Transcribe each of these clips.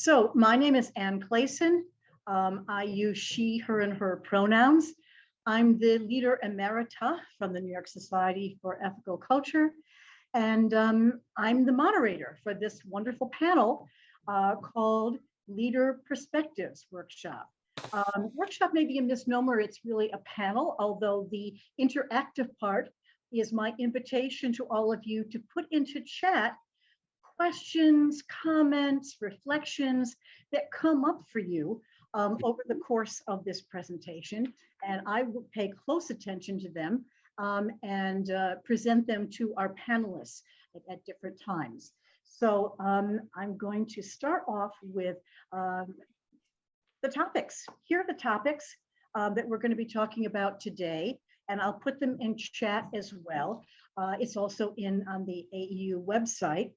So my name is Ann Clayson. I use she, her, and her pronouns. I'm the leader emerita from the New York Society for Ethical Culture, and I'm the moderator for this wonderful panel called Leader Perspectives Workshop. Workshop may be a misnomer, it's really a panel, although the interactive part is my invitation to all of you to put into chat questions, comments, reflections that come up for you over the course of this presentation. And I will pay close attention to them and present them to our panelists at different times. So I'm going to start off with the topics. Here are the topics that we're going to be talking about today, and I'll put them in chat as well. It's also on the AEU website.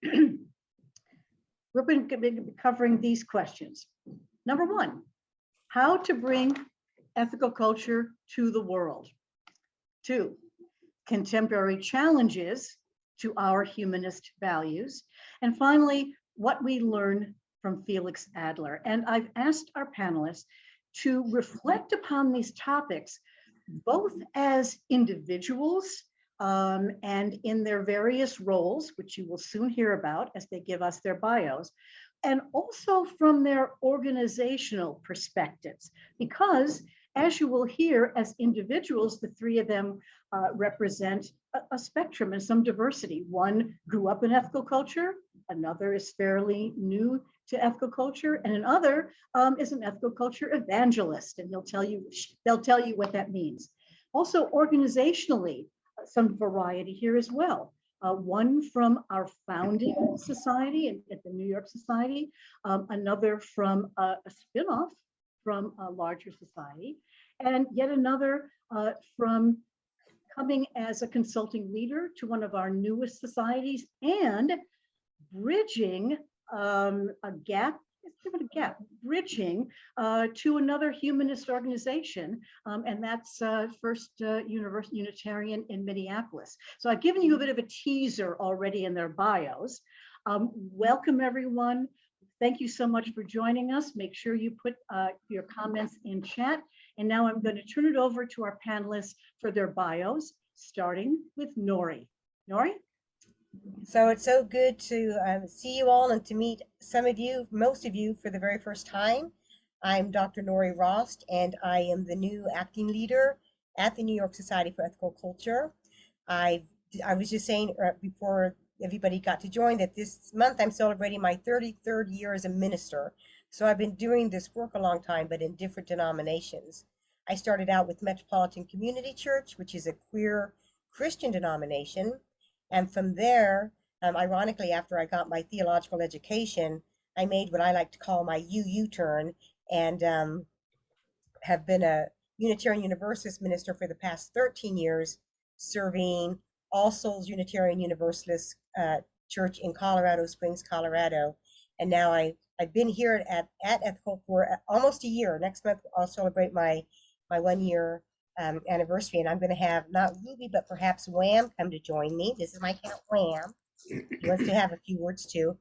We're going to be covering these questions. Number one, how to bring ethical culture to the world. Two, contemporary challenges to our humanist values. And finally, what we learn from Felix Adler. And I've asked our panelists to reflect upon these topics, both as individuals and in their various roles, which you will soon hear about as they give us their bios, and also from their organizational perspectives. Because as you will hear, as individuals, the three of them represent a spectrum and some diversity. One grew up in ethical culture, another is fairly new to ethical culture, and another is an ethical culture evangelist, and they'll tell you what that means. Also, organizationally, some variety here as well. One from our founding society at the New York Society, another from a spinoff from a larger society, and yet another from coming as a consulting leader to one of our newest societies and bridging a gap, let's give it a gap, bridging to another humanist organization, and that's First Unitarian in Minneapolis. So I've given you a bit of a teaser already in their bios. Welcome everyone. Thank you so much for joining us. Make sure you put your comments in chat. And now I'm going to turn it over to our panelists for their bios, starting with Nori. Nori? So it's so good to see you all and to meet some of you, most of you, for the very first time. I'm Dr. Nori Rost, and I am the new acting leader at the New York Society for Ethical Culture. I was just saying before everybody got to join that this month I'm celebrating my 33rd year as a minister. So I've been doing this work a long time, but in different denominations. I started out with Metropolitan Community Church, which is a queer Christian denomination. And from there, ironically, after I got my theological education, I made what I like to call my UU turn and have been a Unitarian Universalist minister for the past 13 years, serving All Souls Unitarian Universalist Church in Colorado Springs, Colorado. And now I've been here at Ethical for almost a year. Next month, I'll celebrate my 1 year anniversary, and I'm going to have not Ruby, but perhaps Wham come to join me. This is my cat Wham. He wants to have a few words too.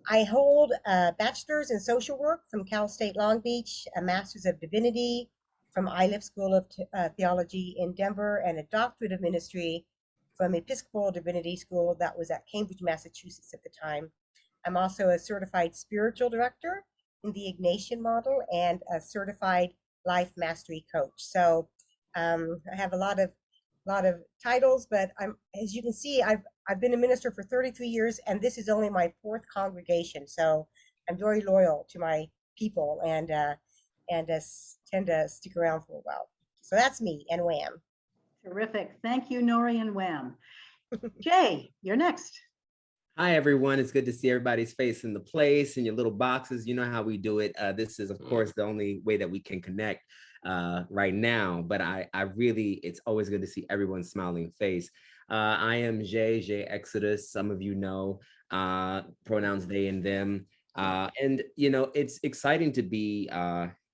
I hold a bachelor's in social work from Cal State Long Beach, a master's of divinity from Iliff School of Theology in Denver, and a doctorate of ministry from Episcopal Divinity School that was at Cambridge, Massachusetts at the time. I'm also a certified spiritual director in the Ignatian model and a certified life mastery coach. So I have a lot of titles, but as you can see, I've been a minister for 33 years, and this is only my 4th congregation. So I'm very loyal to my people and tend to stick around for a while. So that's me and Wham. Terrific. Thank you, Nori and Wham. Jay, you're next. Hi, everyone. It's good to see everybody's face in the place in your little boxes. You know how we do it. This is, of course, the only way that we can connect right now. But it's always good to see everyone's smiling face. I am Jay Exodus. Some of you know pronouns they and them. And, you know, it's exciting to be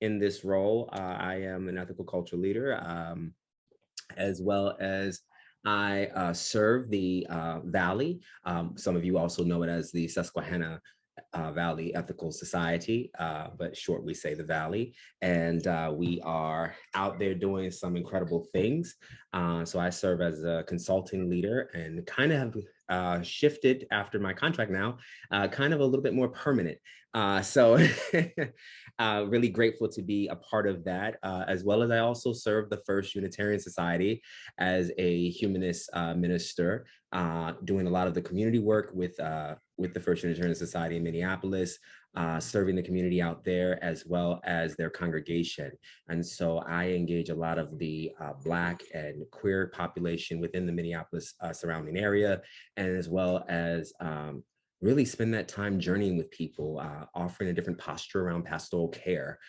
in this role. I am an ethical culture leader, as well as I serve the Valley. Some of you also know it as the Susquehanna Valley Ethical Society, but short we say the Valley. And we are out there doing some incredible things. So I serve as a consulting leader and kind of have shifted after my contract now, kind of a little bit more permanent. So really grateful to be a part of that, as well as I also serve the First Unitarian Society as a humanist minister, doing a lot of the community work with the First Unitarian Society in Minneapolis, serving the community out there as well as their congregation. And so I engage a lot of the Black and queer population within the Minneapolis surrounding area, and as well as really spend that time journeying with people, offering a different posture around pastoral care.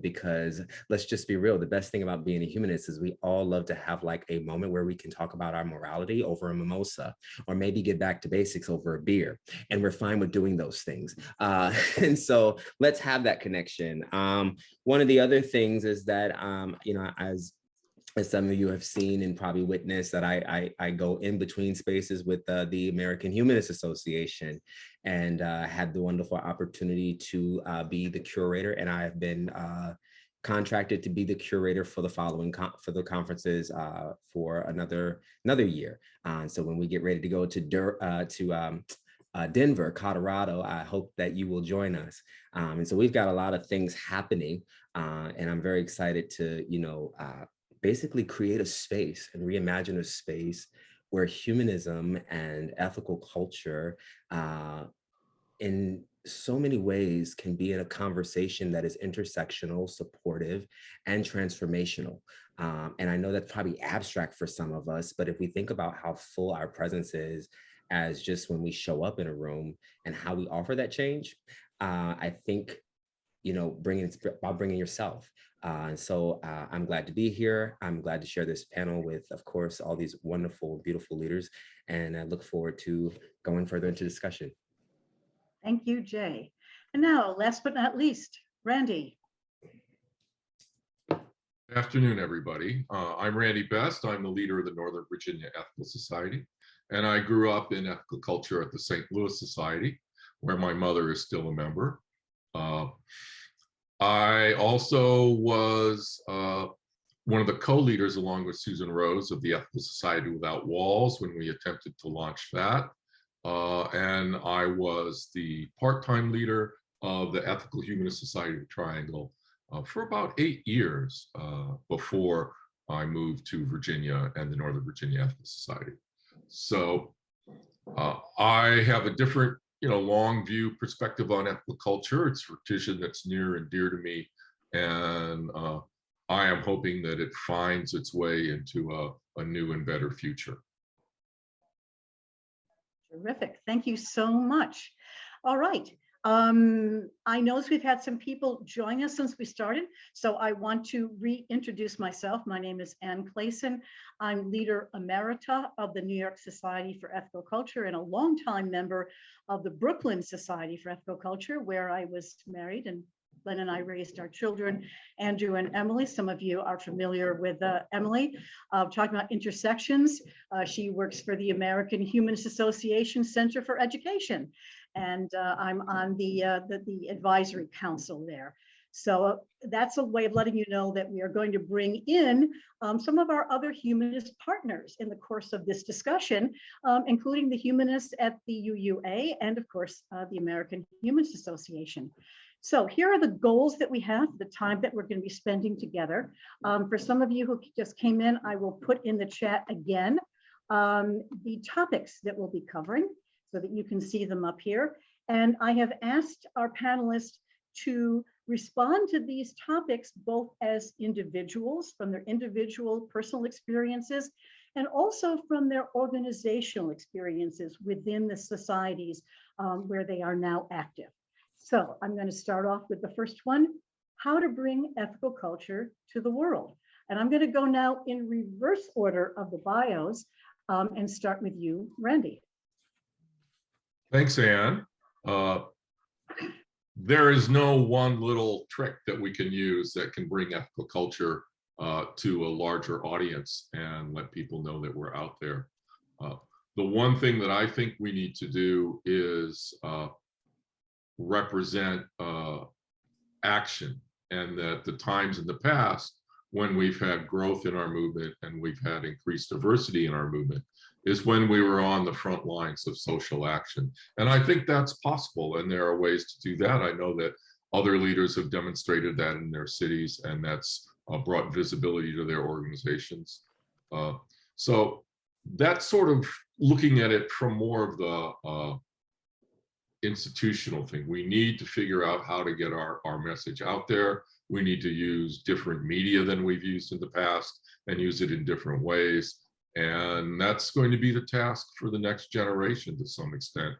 Because let's just be real, the best thing about being a humanist is we all love to have like a moment where we can talk about our morality over a mimosa, or maybe get back to basics over a beer. And we're fine with doing those things. And so let's have that connection. One of the other things is that, as some of you have seen and probably witnessed, that I go in between spaces with the American Humanist Association, and had the wonderful opportunity to be the curator, and I have been contracted to be the curator for the following for the conferences for another year. So when we get ready to go to Denver, Colorado, I hope that you will join us. And so we've got a lot of things happening, and I'm very excited to basically create a space and reimagine a space where humanism and ethical culture in so many ways can be in a conversation that is intersectional, supportive, and transformational. And I know that's probably abstract for some of us, but if we think about how full our presence is as just when we show up in a room and how we offer that change, I think bringing yourself. And so I'm glad to be here. I'm glad to share this panel with, of course, all these wonderful, beautiful leaders. And I look forward to going further into discussion. Thank you, Jay. And now, last but not least, Randy. Good afternoon, everybody. I'm Randy Best. I'm the leader of the Northern Virginia Ethical Society. And I grew up in ethical culture at the St. Louis Society, where my mother is still a member. I also was one of the co-leaders, along with Susan Rose, of the Ethical Society Without Walls when we attempted to launch that. And I was the part-time leader of the Ethical Humanist Society of Triangle for about 8 years before I moved to Virginia and the Northern Virginia Ethical Society. So I have a different long view perspective on ethical culture. It's a tradition that's near and dear to me. And I am hoping that it finds its way into a new and better future. Terrific. Thank you so much. All right. I know we've had some people join us since we started, so I want to reintroduce myself. My name is Ann Clayson. I'm leader emerita of the New York Society for Ethical Culture and a longtime member of the Brooklyn Society for Ethical Culture, where I was married, and Glenn and I raised our children, Andrew and Emily. Some of you are familiar with Emily. Talking about intersections, she works for the American Humanist Association Center for Education, and I'm on the advisory council there. So that's a way of letting you know that we are going to bring in some of our other humanist partners in the course of this discussion, including the humanists at the UUA and, of course, the American Humanist Association. So here are the goals that we have, the time that we're going to be spending together. For some of you who just came in, I will put in the chat again the topics that we'll be covering so that you can see them up here. And I have asked our panelists to respond to these topics both as individuals, from their individual personal experiences, and also from their organizational experiences within the societies where they are now active. So I'm going to start off with the first one, how to bring ethical culture to the world. And I'm going to go now in reverse order of the bios and start with you, Randy. Thanks, Ann. There is no one little trick that we can use that can bring ethical culture to a larger audience and let people know that we're out there. The one thing that I think we need to do is represent action, and that the times in the past when we've had growth in our movement and we've had increased diversity in our movement is when we were on the front lines of social action. And I think that's possible, and there are ways to do that. I know that other leaders have demonstrated that in their cities, and that's brought visibility to their organizations. So that's sort of looking at it from more of the institutional thing. We need to figure out how to get our message out there. We need to use different media than we've used in the past and use it in different ways. And that's going to be the task for the next generation to some extent.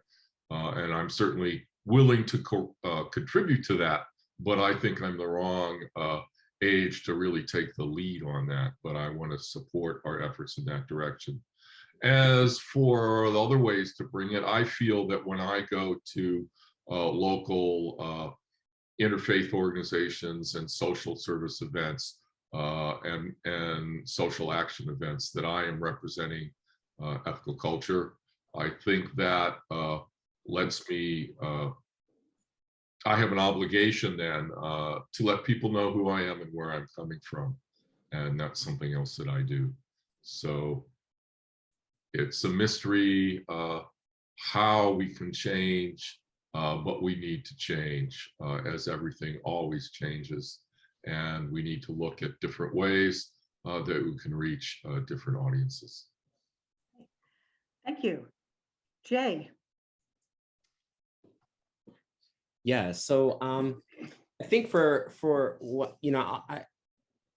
And I'm certainly willing to contribute to that, but I think I'm the wrong age to really take the lead on that. But I want to support our efforts in that direction. As for the other ways to bring it, I feel that when I go to local interfaith organizations and social service events and social action events, that I am representing ethical culture. I think that lets me, I have an obligation then to let people know who I am and where I'm coming from. And that's something else that I do. So it's a mystery how we can change, but we need to change as everything always changes. And we need to look at different ways that we can reach different audiences. Thank you. Jay. Yeah, so I think for what, you know,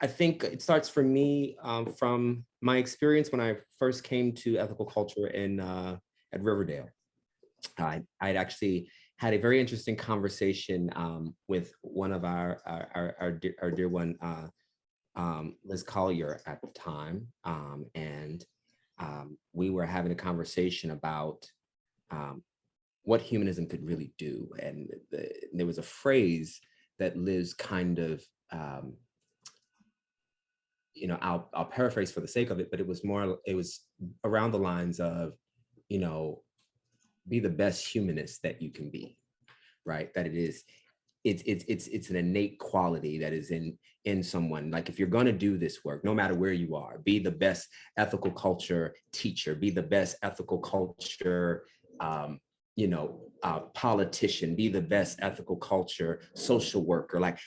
I think it starts for me from my experience when I first came to ethical culture in at Riverdale. I'd actually had a very interesting conversation with one of our dear one, Liz Collier at the time, and we were having a conversation about what humanism could really do, and there was a phrase that Liz kind of you know, I'll paraphrase for the sake of it, but it was around the lines of, you know, be the best humanist that you can be, right? That it's an innate quality that is in someone. Like, if you're going to do this work, no matter where you are, be the best ethical culture teacher, be the best ethical culture politician, be the best ethical culture social worker, like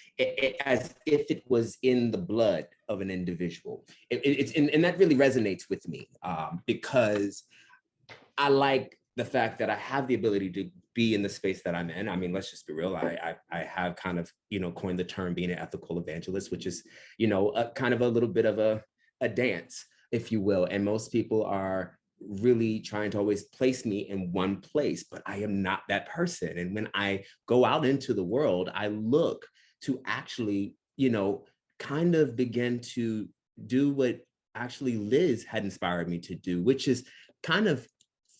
as if it was in the blood of an individual. And that really resonates with me because I like the fact that I have the ability to be in the space that I'm in. I mean, let's just be real. I have kind of, coined the term being an ethical evangelist, which is, kind of a little bit of a dance, if you will. And most people are really trying to always place me in one place, but I am not that person. And when I go out into the world, I look to actually, kind of begin to do what actually Liz had inspired me to do, which is kind of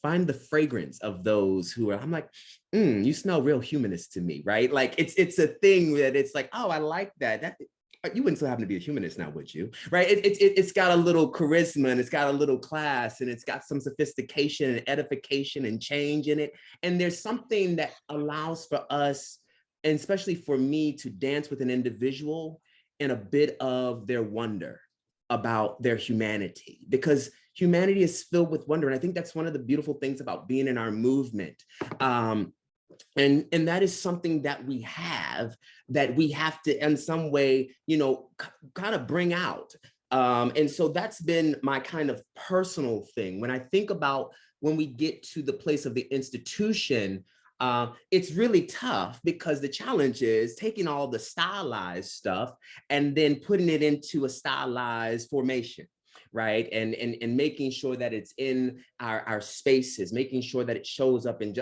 find the fragrance of those who are, I'm like, you smell real humanist to me, right? Like it's a thing that it's like, oh, I like that. You wouldn't still happen to be a humanist now, would you? Right? It's got a little charisma, and it's got a little class, and it's got some sophistication and edification and change in it. And there's something that allows for us, and especially for me, to dance with an individual in a bit of their wonder about their humanity, because humanity is filled with wonder. And I think that's one of the beautiful things about being in our movement. And that is something that we have to, in some way, kind of bring out. And so that's been my kind of personal thing. When I think about when we get to the place of the institution, it's really tough, because the challenge is taking all the stylized stuff and then putting it into a stylized formation. Right. And making sure that it's in our spaces, making sure that it shows up in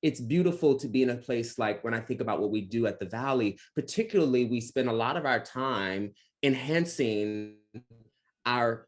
it's beautiful to be in a place like, when I think about what we do at the Valley, particularly, we spend a lot of our time enhancing our,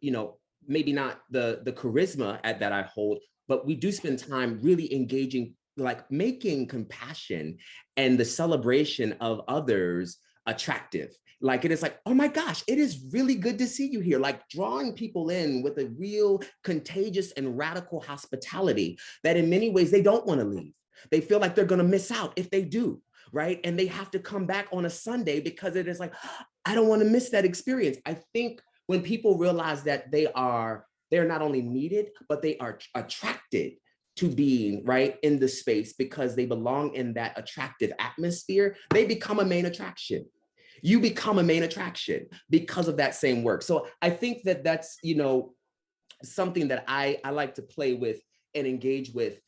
maybe not the charisma that I hold, but we do spend time really engaging, like making compassion and the celebration of others attractive. Like, it is like, oh my gosh, it is really good to see you here. Like, drawing people in with a real contagious and radical hospitality that in many ways they don't want to leave. They feel like they're going to miss out if they do, right? And they have to come back on a Sunday because it is like, I don't want to miss that experience. I think when people realize that they're not only needed, but they are attracted to being right in the space because they belong in that attractive atmosphere, they become a main attraction. You become a main attraction because of that same work. So I think that that's, something that I like to play with and engage with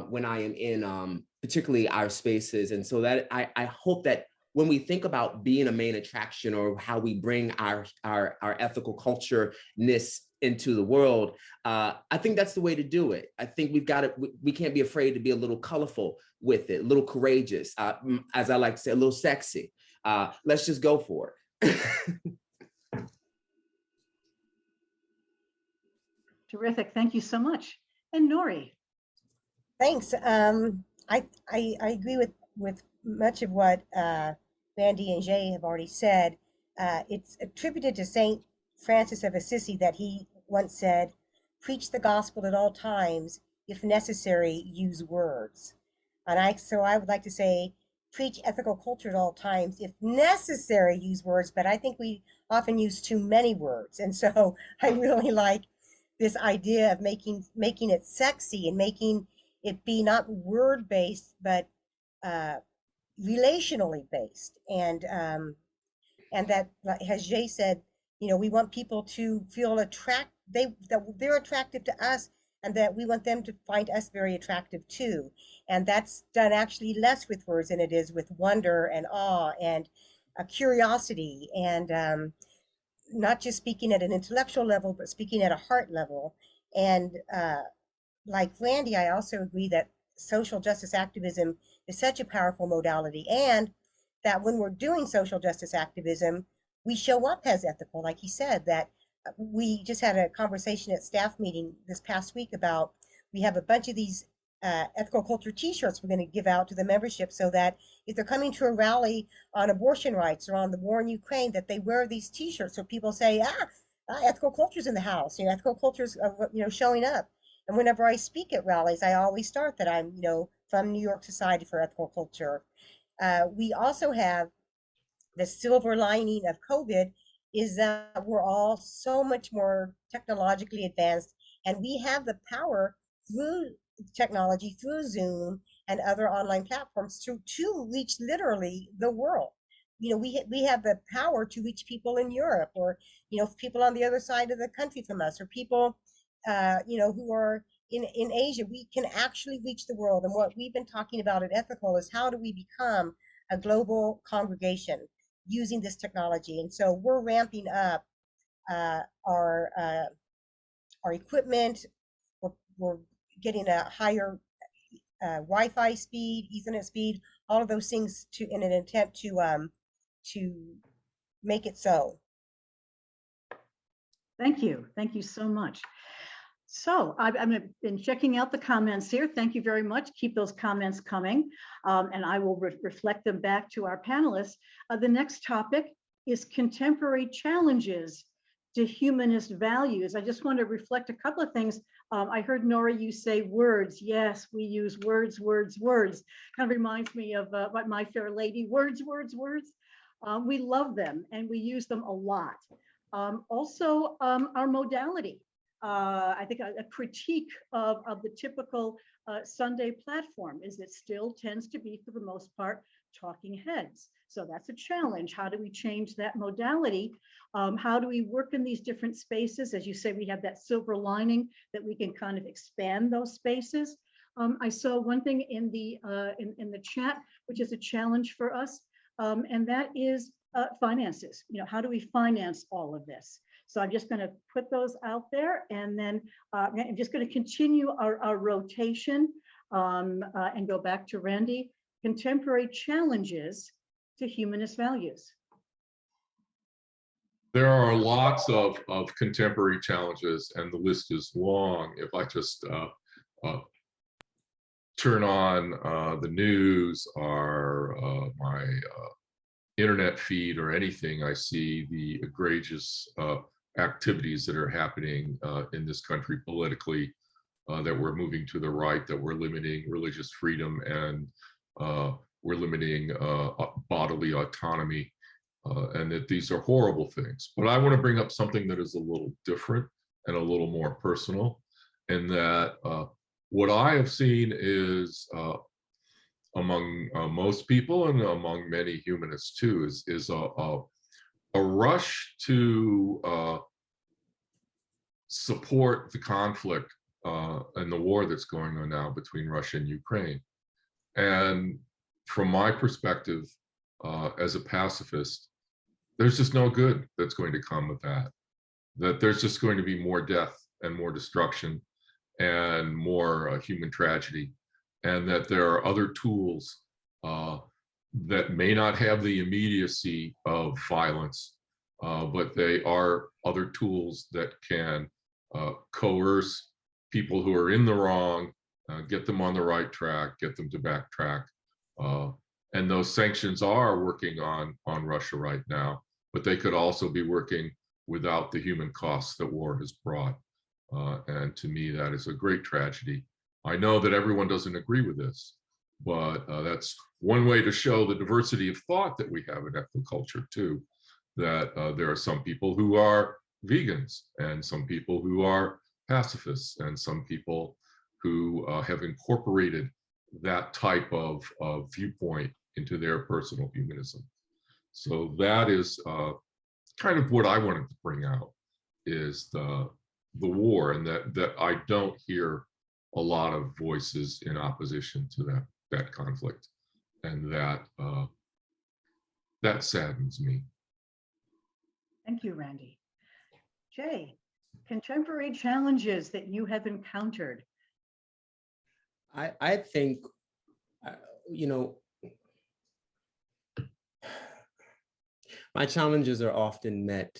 when I am in particularly our spaces. And so that I hope that when we think about being a main attraction or how we bring our ethical culture-ness into the world, I think that's the way to do it. I think we can't be afraid to be a little colorful with it, a little courageous, as I like to say, a little sexy. Let's just go for it. Terrific. Thank you so much. And Nori. Thanks. I agree with much of what Vandy and Jay have already said. It's attributed to Saint Francis of Assisi that he once said, "Preach the gospel at all times. If necessary, use words." And so I would like to say, preach ethical culture at all times. If necessary, use words. But I think we often use too many words, and so I really like this idea of making it sexy and making it be not word based but relationally based, and that, as Jay said, we want people to feel that they're attractive to us, and that we want them to find us very attractive too. And that's done actually less with words than it is with wonder and awe and curiosity, and not just speaking at an intellectual level, but speaking at a heart level. And like Randy, I also agree that social justice activism is such a powerful modality, and that when we're doing social justice activism, we show up as ethical. Like he said, that we just had a conversation at staff meeting this past week about, we have a bunch of these ethical culture t-shirts we're going to give out to the membership, so that if they're coming to a rally on abortion rights or on the war in Ukraine, that they wear these t-shirts so people say, ethical culture's in the house, ethical culture's showing up. And whenever I speak at rallies, I always start that I'm from New York Society for Ethical Culture. We also have the silver lining of COVID is that we're all so much more technologically advanced, and we have the power through technology, through Zoom and other online platforms, to reach literally the world. We have the power to reach people in Europe, or people on the other side of the country from us, or people who are in Asia. We can actually reach the world. And what we've been talking about at Ethical is, how do we become a global congregation using this technology? And so we're ramping up our equipment. We're getting a higher Wi-Fi speed, Ethernet speed, all of those things in an attempt to make it so. Thank you. Thank you so much. So I've been checking out the comments here. Thank you very much. Keep those comments coming, and I will reflect them back to our panelists. The next topic is contemporary challenges to humanist values. I just want to reflect a couple of things. I heard, Nora, you say words. Yes, we use words, words, words. Kind of reminds me of what My Fair Lady, words, words, words. We love them and we use them a lot. Also, our modality. I think a critique of the typical Sunday platform is it still tends to be, for the most part, talking heads. So that's a challenge. How do we change that modality? How do we work in these different spaces? As you say, we have that silver lining that we can kind of expand those spaces. I saw one thing in the chat, which is a challenge for us, and that is finances. How do we finance all of this? So I'm just going to put those out there, and then I'm just going to continue our rotation and go back to Randy. Contemporary challenges to humanist values. There are lots of contemporary challenges, and the list is long. If I just turn on the news or my internet feed or anything, I see the egregious activities that are happening in this country politically. that we're moving to the right, that we're limiting religious freedom, and we're limiting bodily autonomy, and that these are horrible things. But I want to bring up something that is a little different and a little more personal, in that what I have seen is among most people and among many humanists too, is a rush to support the conflict and the war that's going on now between Russia and Ukraine. And from my perspective, as a pacifist, there's just no good that's going to come with that. That there's just going to be more death and more destruction and more human tragedy, and that there are other tools that may not have the immediacy of violence, but they are other tools that can coerce people who are in the wrong, get them on the right track, get them to backtrack. And those sanctions are working on Russia right now, but they could also be working without the human costs that war has brought. And to me, that is a great tragedy. I know that everyone doesn't agree with this, but that's one way to show the diversity of thought that we have in ethical culture too, that there are some people who are vegans, and some people who are pacifists, and some people who have incorporated that type of viewpoint into their personal humanism. So that is kind of what I wanted to bring out, is the war, and that I don't hear a lot of voices in opposition to that conflict, and that saddens me. Thank you, Randy. Jay, contemporary challenges that you have encountered. I think, you know, my challenges are often met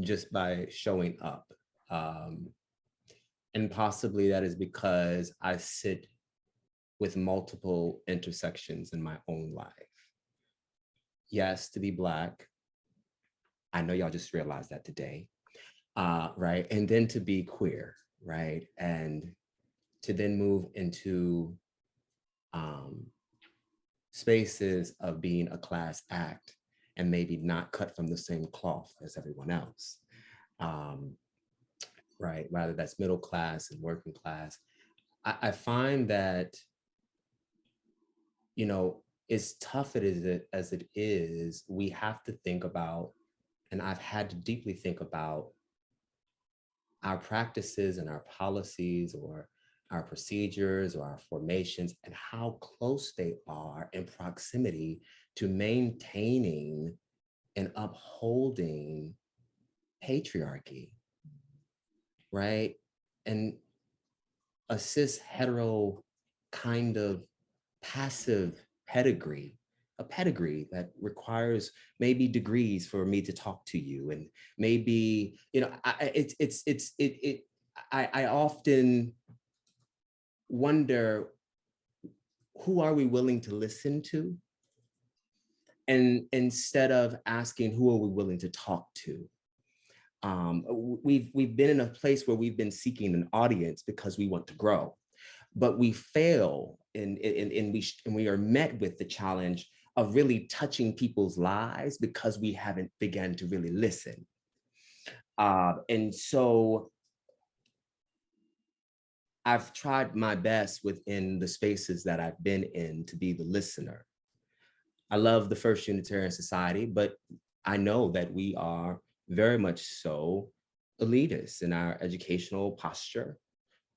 just by showing up. And possibly that is because I sit with multiple intersections in my own life. Yes, to be Black. I know y'all just realized that today, right? And then to be queer, right? And to then move into spaces of being a class act and maybe not cut from the same cloth as everyone else, right? Rather that's middle class and working class. I find that, you know, as tough as it is, we have to think about, and I've had to deeply think about, our practices and our policies, or our procedures, or our formations, and how close they are in proximity to maintaining and upholding patriarchy, right? And a cis hetero kind of passive pedigree, a pedigree that requires maybe degrees for me to talk to you, and maybe, you know, I often wonder, who are we willing to listen to? And instead of asking, who are we willing to talk to? We've been in a place where we've been seeking an audience because we want to grow, but we fail, and we are met with the challenge of really touching people's lives because we haven't begun to really listen. And so I've tried my best within the spaces that I've been in to be the listener. I love the First Unitarian Society, but I know that we are very much so elitist in our educational posture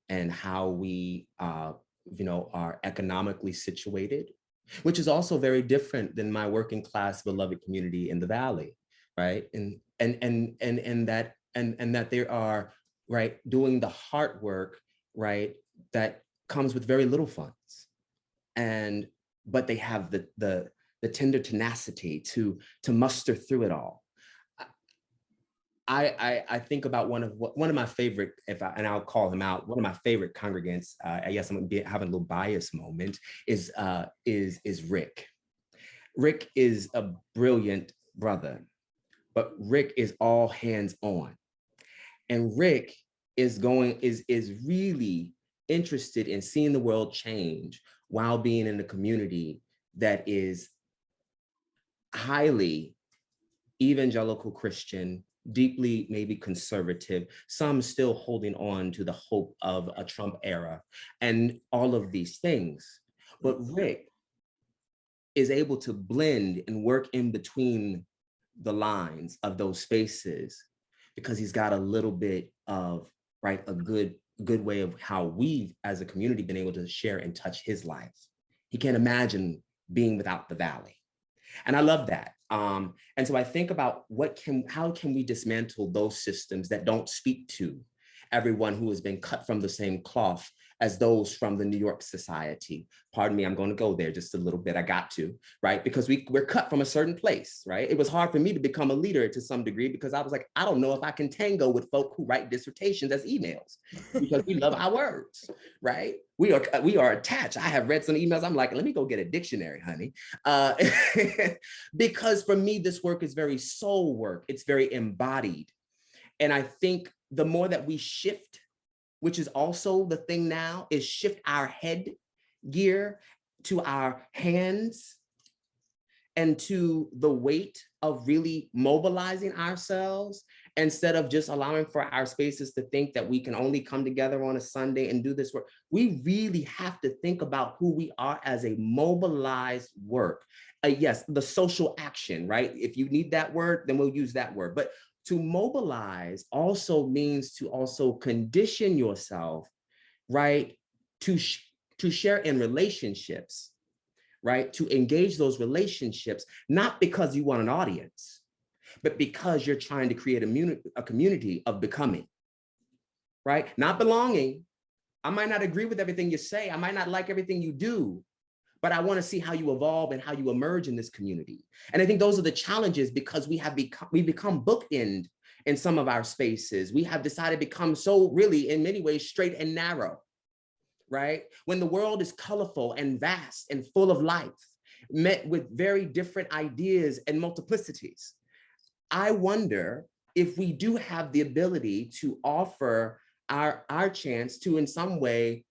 and how we you know, are economically situated, which is also very different than my working class beloved community in the Valley, right? And that they are, right, doing the hard work, right, that comes with very little funds, but they have the tender tenacity to muster through it all. I think about one of my favorite, and I'll call him out, one of my favorite congregants, I guess I'm gonna be having a little bias moment, is Rick. Rick is a brilliant brother, but Rick is all hands on. And Rick is really interested in seeing the world change while being in a community that is highly evangelical Christian, deeply maybe conservative, some still holding on to the hope of a Trump era and all of these things. But Rick is able to blend and work in between the lines of those spaces because he's got a little bit of, right, a good way of how we've as a community been able to share and touch his life. He can't imagine being without the Valley. And I love that. And so I think about how can we dismantle those systems that don't speak to everyone who has been cut from the same cloth as those from the New York Society. Pardon me, I'm going to go there just a little bit. I got to, right? Because we're cut from a certain place, right? It was hard for me to become a leader to some degree because I was like, I don't know if I can tango with folk who write dissertations as emails because we love our words, right? We are attached. I have read some emails. I'm like, let me go get a dictionary, honey. Because for me, this work is very soul work. It's very embodied. And I think the more that we shift, which is also the thing now, is shift our head gear to our hands and to the weight of really mobilizing ourselves instead of just allowing for our spaces to think that we can only come together on a Sunday and do this work. We really have to think about who we are as a mobilized work. Yes, the social action, right? If you need that word, then we'll use that word. But to mobilize also means to also condition yourself, right? To share in relationships, right? To engage those relationships, not because you want an audience, but because you're trying to create a community of becoming, right? Not belonging. I might not agree with everything you say. I might not like everything you do, but I want to see how you evolve and how you emerge in this community. And I think those are the challenges because we become bookend in some of our spaces. We have decided to become so really, in many ways, straight and narrow, right? When the world is colorful and vast and full of life, met with very different ideas and multiplicities. I wonder if we do have the ability to offer our chance to, in some way,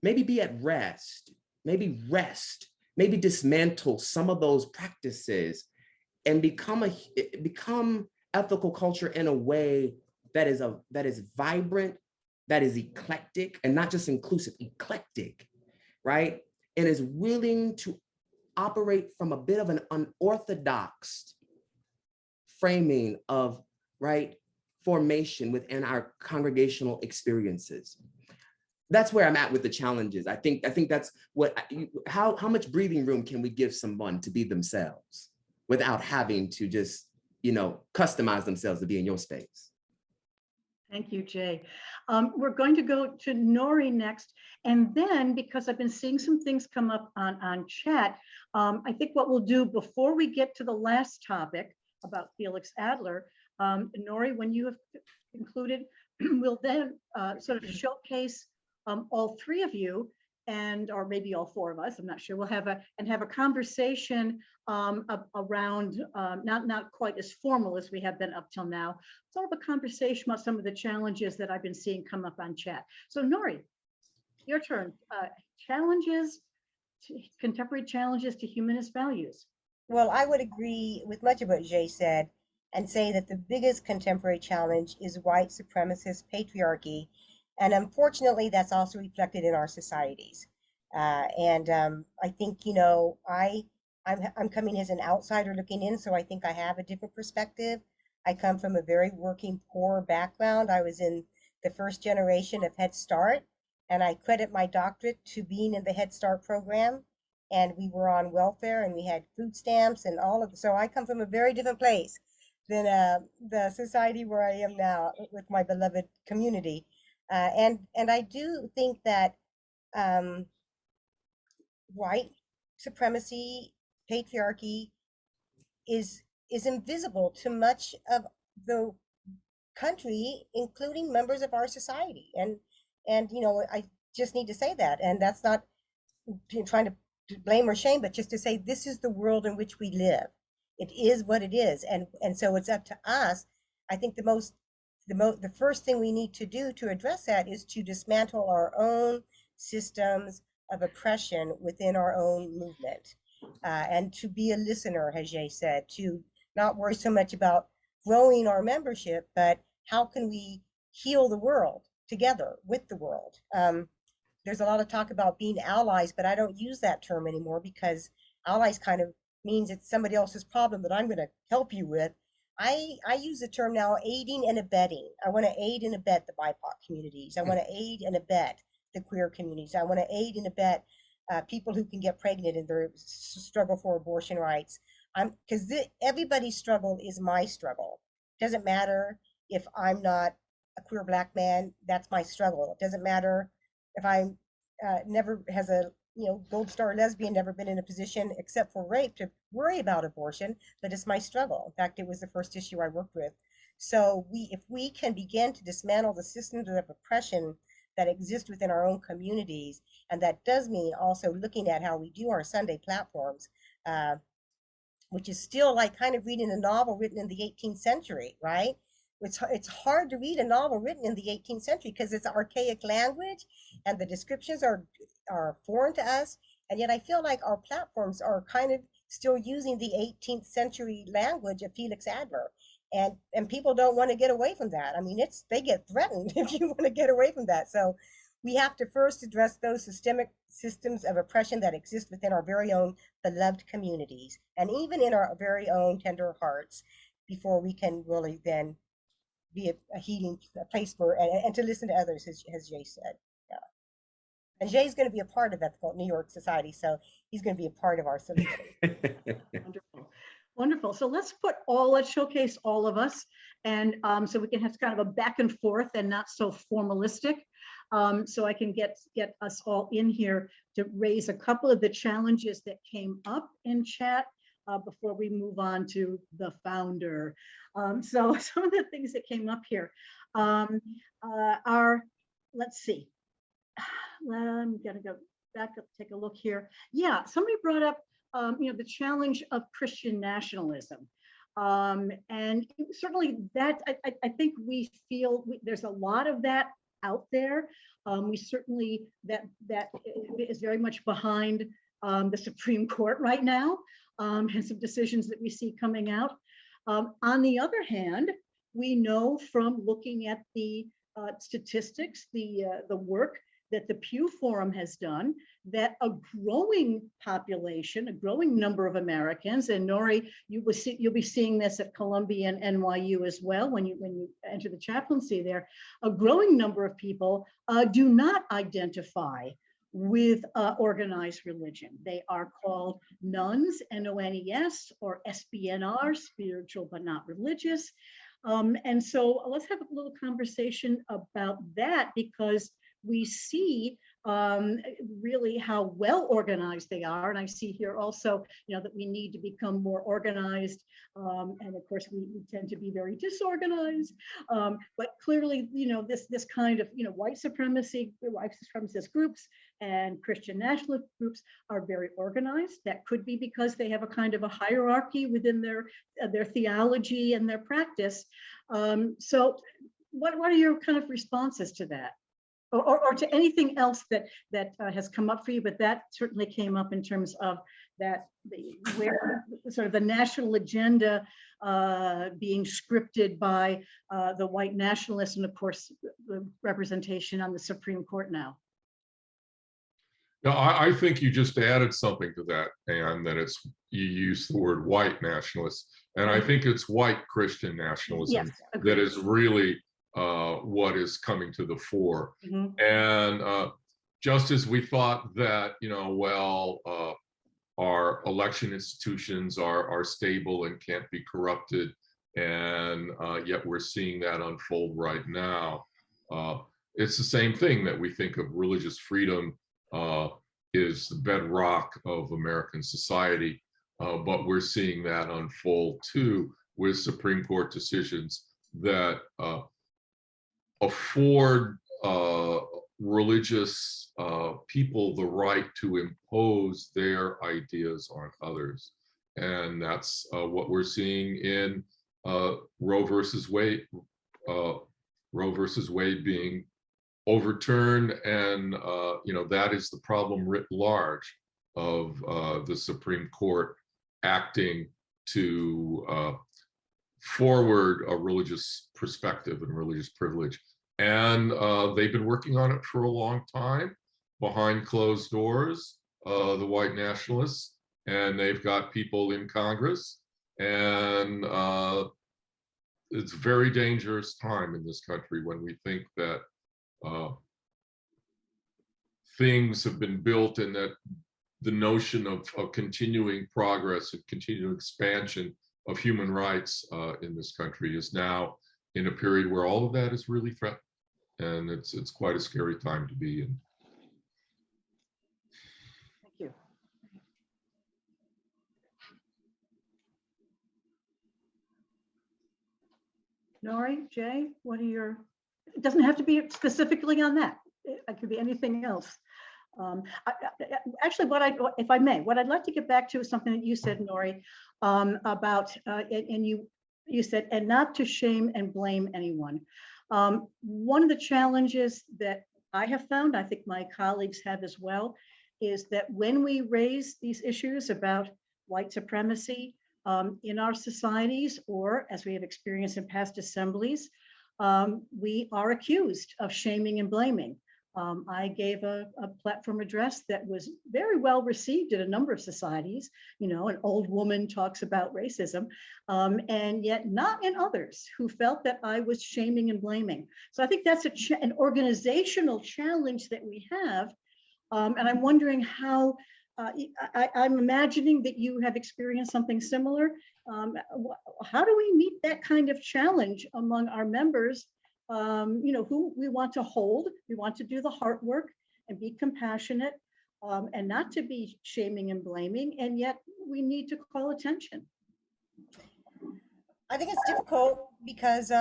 maybe be at rest, maybe dismantle some of those practices and become ethical culture in a way that is vibrant, that is eclectic, and not just inclusive, eclectic, right? And is willing to operate from a bit of an unorthodox framing of, right, formation within our congregational experiences. That's where I'm at with the challenges. I think that's what, how much breathing room can we give someone to be themselves without having to just, customize themselves to be in your space? Thank you, Jay. We're going to go to Nori next. And then, because I've been seeing some things come up on chat, I think what we'll do before we get to the last topic about Felix Adler, Nori, when you have concluded, we'll then sort of showcase all three of you, or maybe all four of us, I'm not sure. We'll have a conversation around not quite as formal as we have been up till now. Sort of a conversation about some of the challenges that I've been seeing come up on chat. So Nori, your turn. Contemporary challenges to humanist values. Well, I would agree with much of what Jay said and say that the biggest contemporary challenge is white supremacist patriarchy. And unfortunately, that's also reflected in our societies. I think, I'm coming as an outsider looking in, so I think I have a different perspective. I come from a very working poor background. I was in the first generation of Head Start, and I credit my doctorate to being in the Head Start program. And we were on welfare, and we had food stamps and so I come from a very different place than the society where I am now with my beloved community. And I do think that white supremacy, patriarchy is invisible to much of the country, including members of our society. And I just need to say that. And that's not trying to blame or shame, but just to say this is the world in which we live. It is what it is. And so it's up to us. I think the most the first thing we need to do to address that is to dismantle our own systems of oppression within our own movement, and to be a listener, as Jay said, to not worry so much about growing our membership, but how can we heal the world together with the world. There's a lot of talk about being allies, but I don't use that term anymore because allies kind of means it's somebody else's problem that I'm going to help you with. I use the term now aiding and abetting. I want to aid and abet the BIPOC communities. I want to aid and abet the queer communities. I want to aid and abet people who can get pregnant in their struggle for abortion rights. Because everybody's struggle is my struggle. Doesn't matter if I'm not a queer Black man, that's my struggle. It doesn't matter if I'm never has a gold star lesbian, never been in a position except for rape to worry about abortion, but it's my struggle. In fact, it was the first issue I worked with. So if we can begin to dismantle the systems of oppression that exist within our own communities, and that does mean also looking at how we do our Sunday platforms, which is still like kind of reading a novel written in the 18th century, right? It's hard to read a novel written in the 18th century because it's archaic language and the descriptions are foreign to us. And yet I feel like our platforms are kind of still using the 18th century language of Felix Adler. And people don't want to get away from that. I mean, they get threatened if you want to get away from that. So we have to first address those systemic systems of oppression that exist within our very own beloved communities and even in our very own tender hearts before we can really then be a healing place for and to listen to others, as Jay said. Yeah. And Jay's going to be a part of Ethical New York Society, so he's going to be a part of our solution. Wonderful. Wonderful. So let's showcase all of us, and so we can have kind of a back and forth and not so formalistic. So I can get us all in here to raise a couple of the challenges that came up in chat before we move on to the founder. So some of the things that came up here are, let's see. I'm gonna go back up, take a look here. Yeah, somebody brought up the challenge of Christian nationalism. And certainly that, I think we feel there's a lot of that out there. We certainly, that is very much behind the Supreme Court right now, and some decisions that we see coming out. On the other hand, we know from looking at the statistics, the work that the Pew Forum has done, that a growing population, a growing number of Americans, and Nori, you'll be seeing this at Columbia and NYU as well when you enter the chaplaincy there, a growing number of people do not identify with organized religion. They are called nuns, N-O-N-E-S, or SBNR, spiritual but not religious. And so let's have a little conversation about that, because we see really how well organized they are. And I see here also, that we need to become more organized. And of course, we tend to be very disorganized. But clearly, this kind of, white supremacist groups and Christian nationalist groups are very organized. That could be because they have a kind of a hierarchy within their theology and their practice. So what are your kind of responses to that? Or to anything else that has come up for you, but that certainly came up in terms of where sort of the national agenda being scripted by the white nationalists, and of course the representation on the Supreme Court now. No, I think you just added something to that, and that you used the word white nationalists, and I think it's white Christian nationalism that is really what is coming to the fore. Mm-hmm. And just as we thought that, our election institutions are stable and can't be corrupted, and yet we're seeing that unfold right now. It's the same thing that we think of religious freedom is the bedrock of American society, but we're seeing that unfold too with Supreme Court decisions that afford religious people the right to impose their ideas on others. And that's what we're seeing in Roe versus Wade, Roe versus Wade being overturned, and that is the problem writ large of the Supreme Court acting to forward a religious perspective and religious privilege. And they've been working on it for a long time behind closed doors, the white nationalists, and they've got people in Congress, and it's a very dangerous time in this country when we think that things have been built and that the notion of continuing progress and continuing expansion of human rights in this country is now in a period where all of that is really threatened. And it's quite a scary time to be in. Thank you. Nori, Jay, what are your, it doesn't have to be specifically on that. It could be anything else. Actually, if I may, what I'd like to get back to is something that you said, Nori, about, and you said, and not to shame and blame anyone. One of the challenges that I have found, I think my colleagues have as well, is that when we raise these issues about white supremacy in our societies, or as we have experienced in past assemblies, we are accused of shaming and blaming. I gave a platform address that was very well received in a number of societies. You know, an old woman talks about racism, and yet not in others who felt that I was shaming and blaming. So I think that's an organizational challenge that we have. And I'm wondering how, I'm imagining that you have experienced something similar. How do we meet that kind of challenge among our members? Who we want to hold, we want to do the heart work and be compassionate, and not to be shaming and blaming, and yet we need to call attention. I think it's difficult because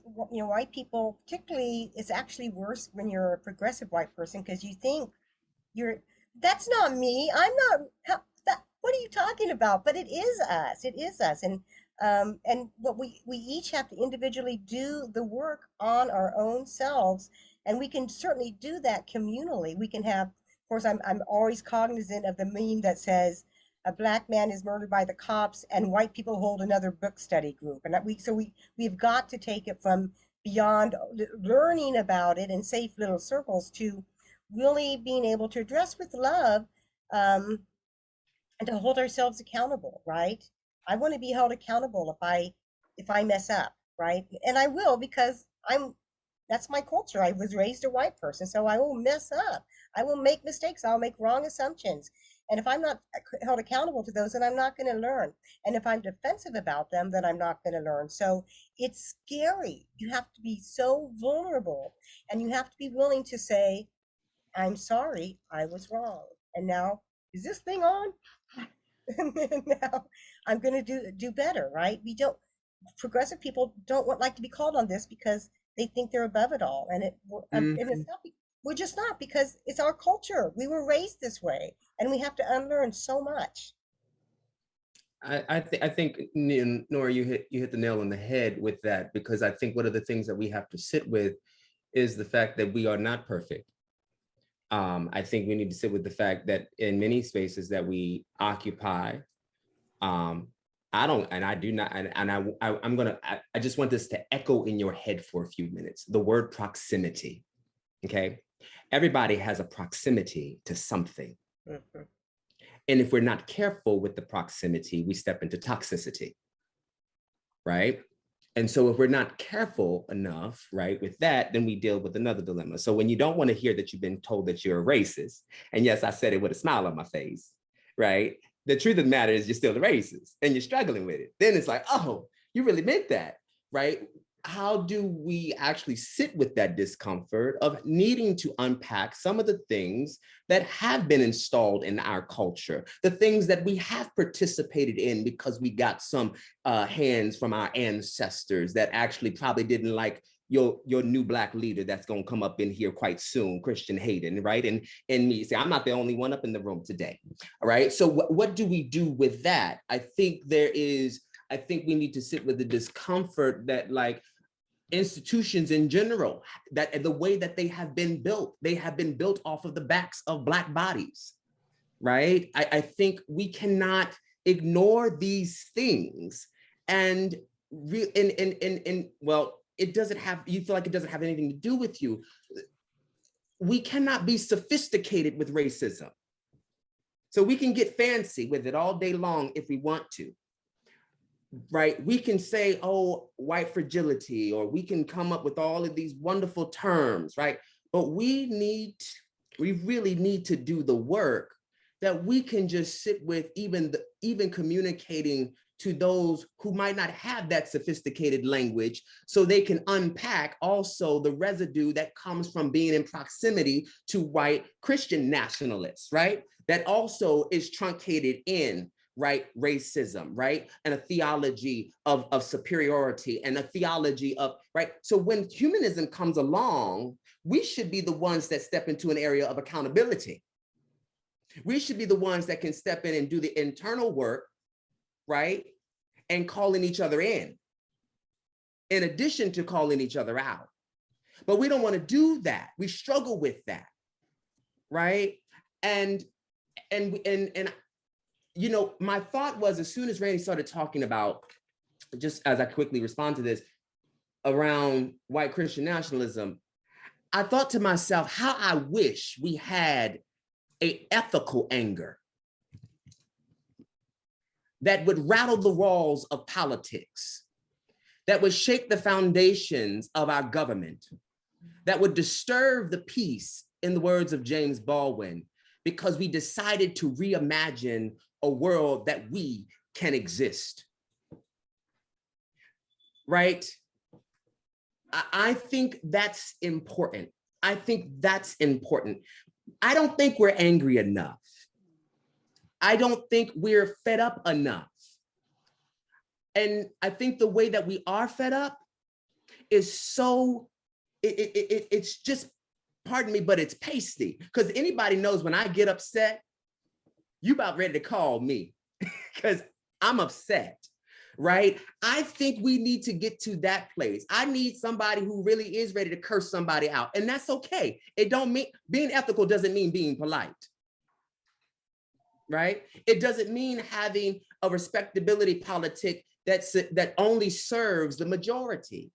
white people, particularly, it's actually worse when you're a progressive white person, because you think that's not me, I'm not, what are you talking about? But it is us, and what we each have to individually do the work on our own selves, and we can certainly do that communally. We can have, of course, I'm always cognizant of the meme that says a black man is murdered by the cops and white people hold another book study group, and we've got to take it from beyond learning about it in safe little circles to really being able to address with love, and to hold ourselves accountable, right? I want to be held accountable if I mess up, right? And I will, because that's my culture. I was raised a white person, so I will mess up. I will make mistakes. I'll make wrong assumptions. And if I'm not held accountable to those, then I'm not going to learn. And if I'm defensive about them, then I'm not going to learn. So it's scary. You have to be so vulnerable, and you have to be willing to say, I'm sorry, I was wrong. And now, is this thing on? Now I'm going to do better, right? Progressive people don't like to be called on this because they think they're above it all, and and it's not. We're just not, because it's our culture. We were raised this way, and we have to unlearn so much. I think Nora, you hit the nail on the head with that, because I think one of the things that we have to sit with is the fact that we are not perfect. I think we need to sit with the fact that in many spaces that we occupy, I just want this to echo in your head for a few minutes. The word proximity, okay? Everybody has a proximity to something. Mm-hmm. And if we're not careful with the proximity, we step into toxicity, right? And so if we're not careful enough, right, with that, then we deal with another dilemma. So when you don't want to hear that you've been told that you're a racist, and yes, I said it with a smile on my face, right? The truth of the matter is you're still a racist and you're struggling with it. Then it's like, oh, you really meant that, right? How do we actually sit with that discomfort of needing to unpack some of the things that have been installed in our culture, the things that we have participated in because we got some hands from our ancestors that actually probably didn't like your new Black leader that's going to come up in here quite soon, Christian Hayden, right? And me, say, I'm not the only one up in the room today, all right? So what do we do with that? I think we need to sit with the discomfort that, like, institutions in general, that the way that they have been built off of the backs of Black bodies, right? I think we cannot ignore these things, and well, it doesn't have, you feel like it doesn't have anything to do with you. We cannot be sophisticated with racism. So we can get fancy with it all day long if we want to, right? We can say, oh, white fragility, or we can come up with all of these wonderful terms, right? But we really need to do the work that we can just sit with, even communicating to those who might not have that sophisticated language, so they can unpack also the residue that comes from being in proximity to white Christian nationalists, right? That also is truncated in, right, racism, right? And a theology of superiority, and a theology of, right? So when humanism comes along, we should be the ones that step into an area of accountability. We should be the ones that can step in and do the internal work, right? And calling each other in addition to calling each other out. But we don't want to do that. We struggle with that, right? And you know, my thought was, as soon as Randy started talking about, just as I quickly respond to this, around white Christian nationalism, I thought to myself, how I wish we had an ethical anger that would rattle the walls of politics, that would shake the foundations of our government, that would disturb the peace, in the words of James Baldwin, because we decided to reimagine a world that we can exist, right? I think that's important. I think that's important. I don't think we're angry enough. I don't think we're fed up enough. And I think the way that we are fed up is so, it's just, pardon me, but it's pasty. Because anybody knows when I get upset, you about ready to call me because I'm upset, right? I think we need to get to that place. I need somebody who really is ready to curse somebody out. And that's okay. It don't mean, being ethical doesn't mean being polite, right? It doesn't mean having a respectability politic that only serves the majority.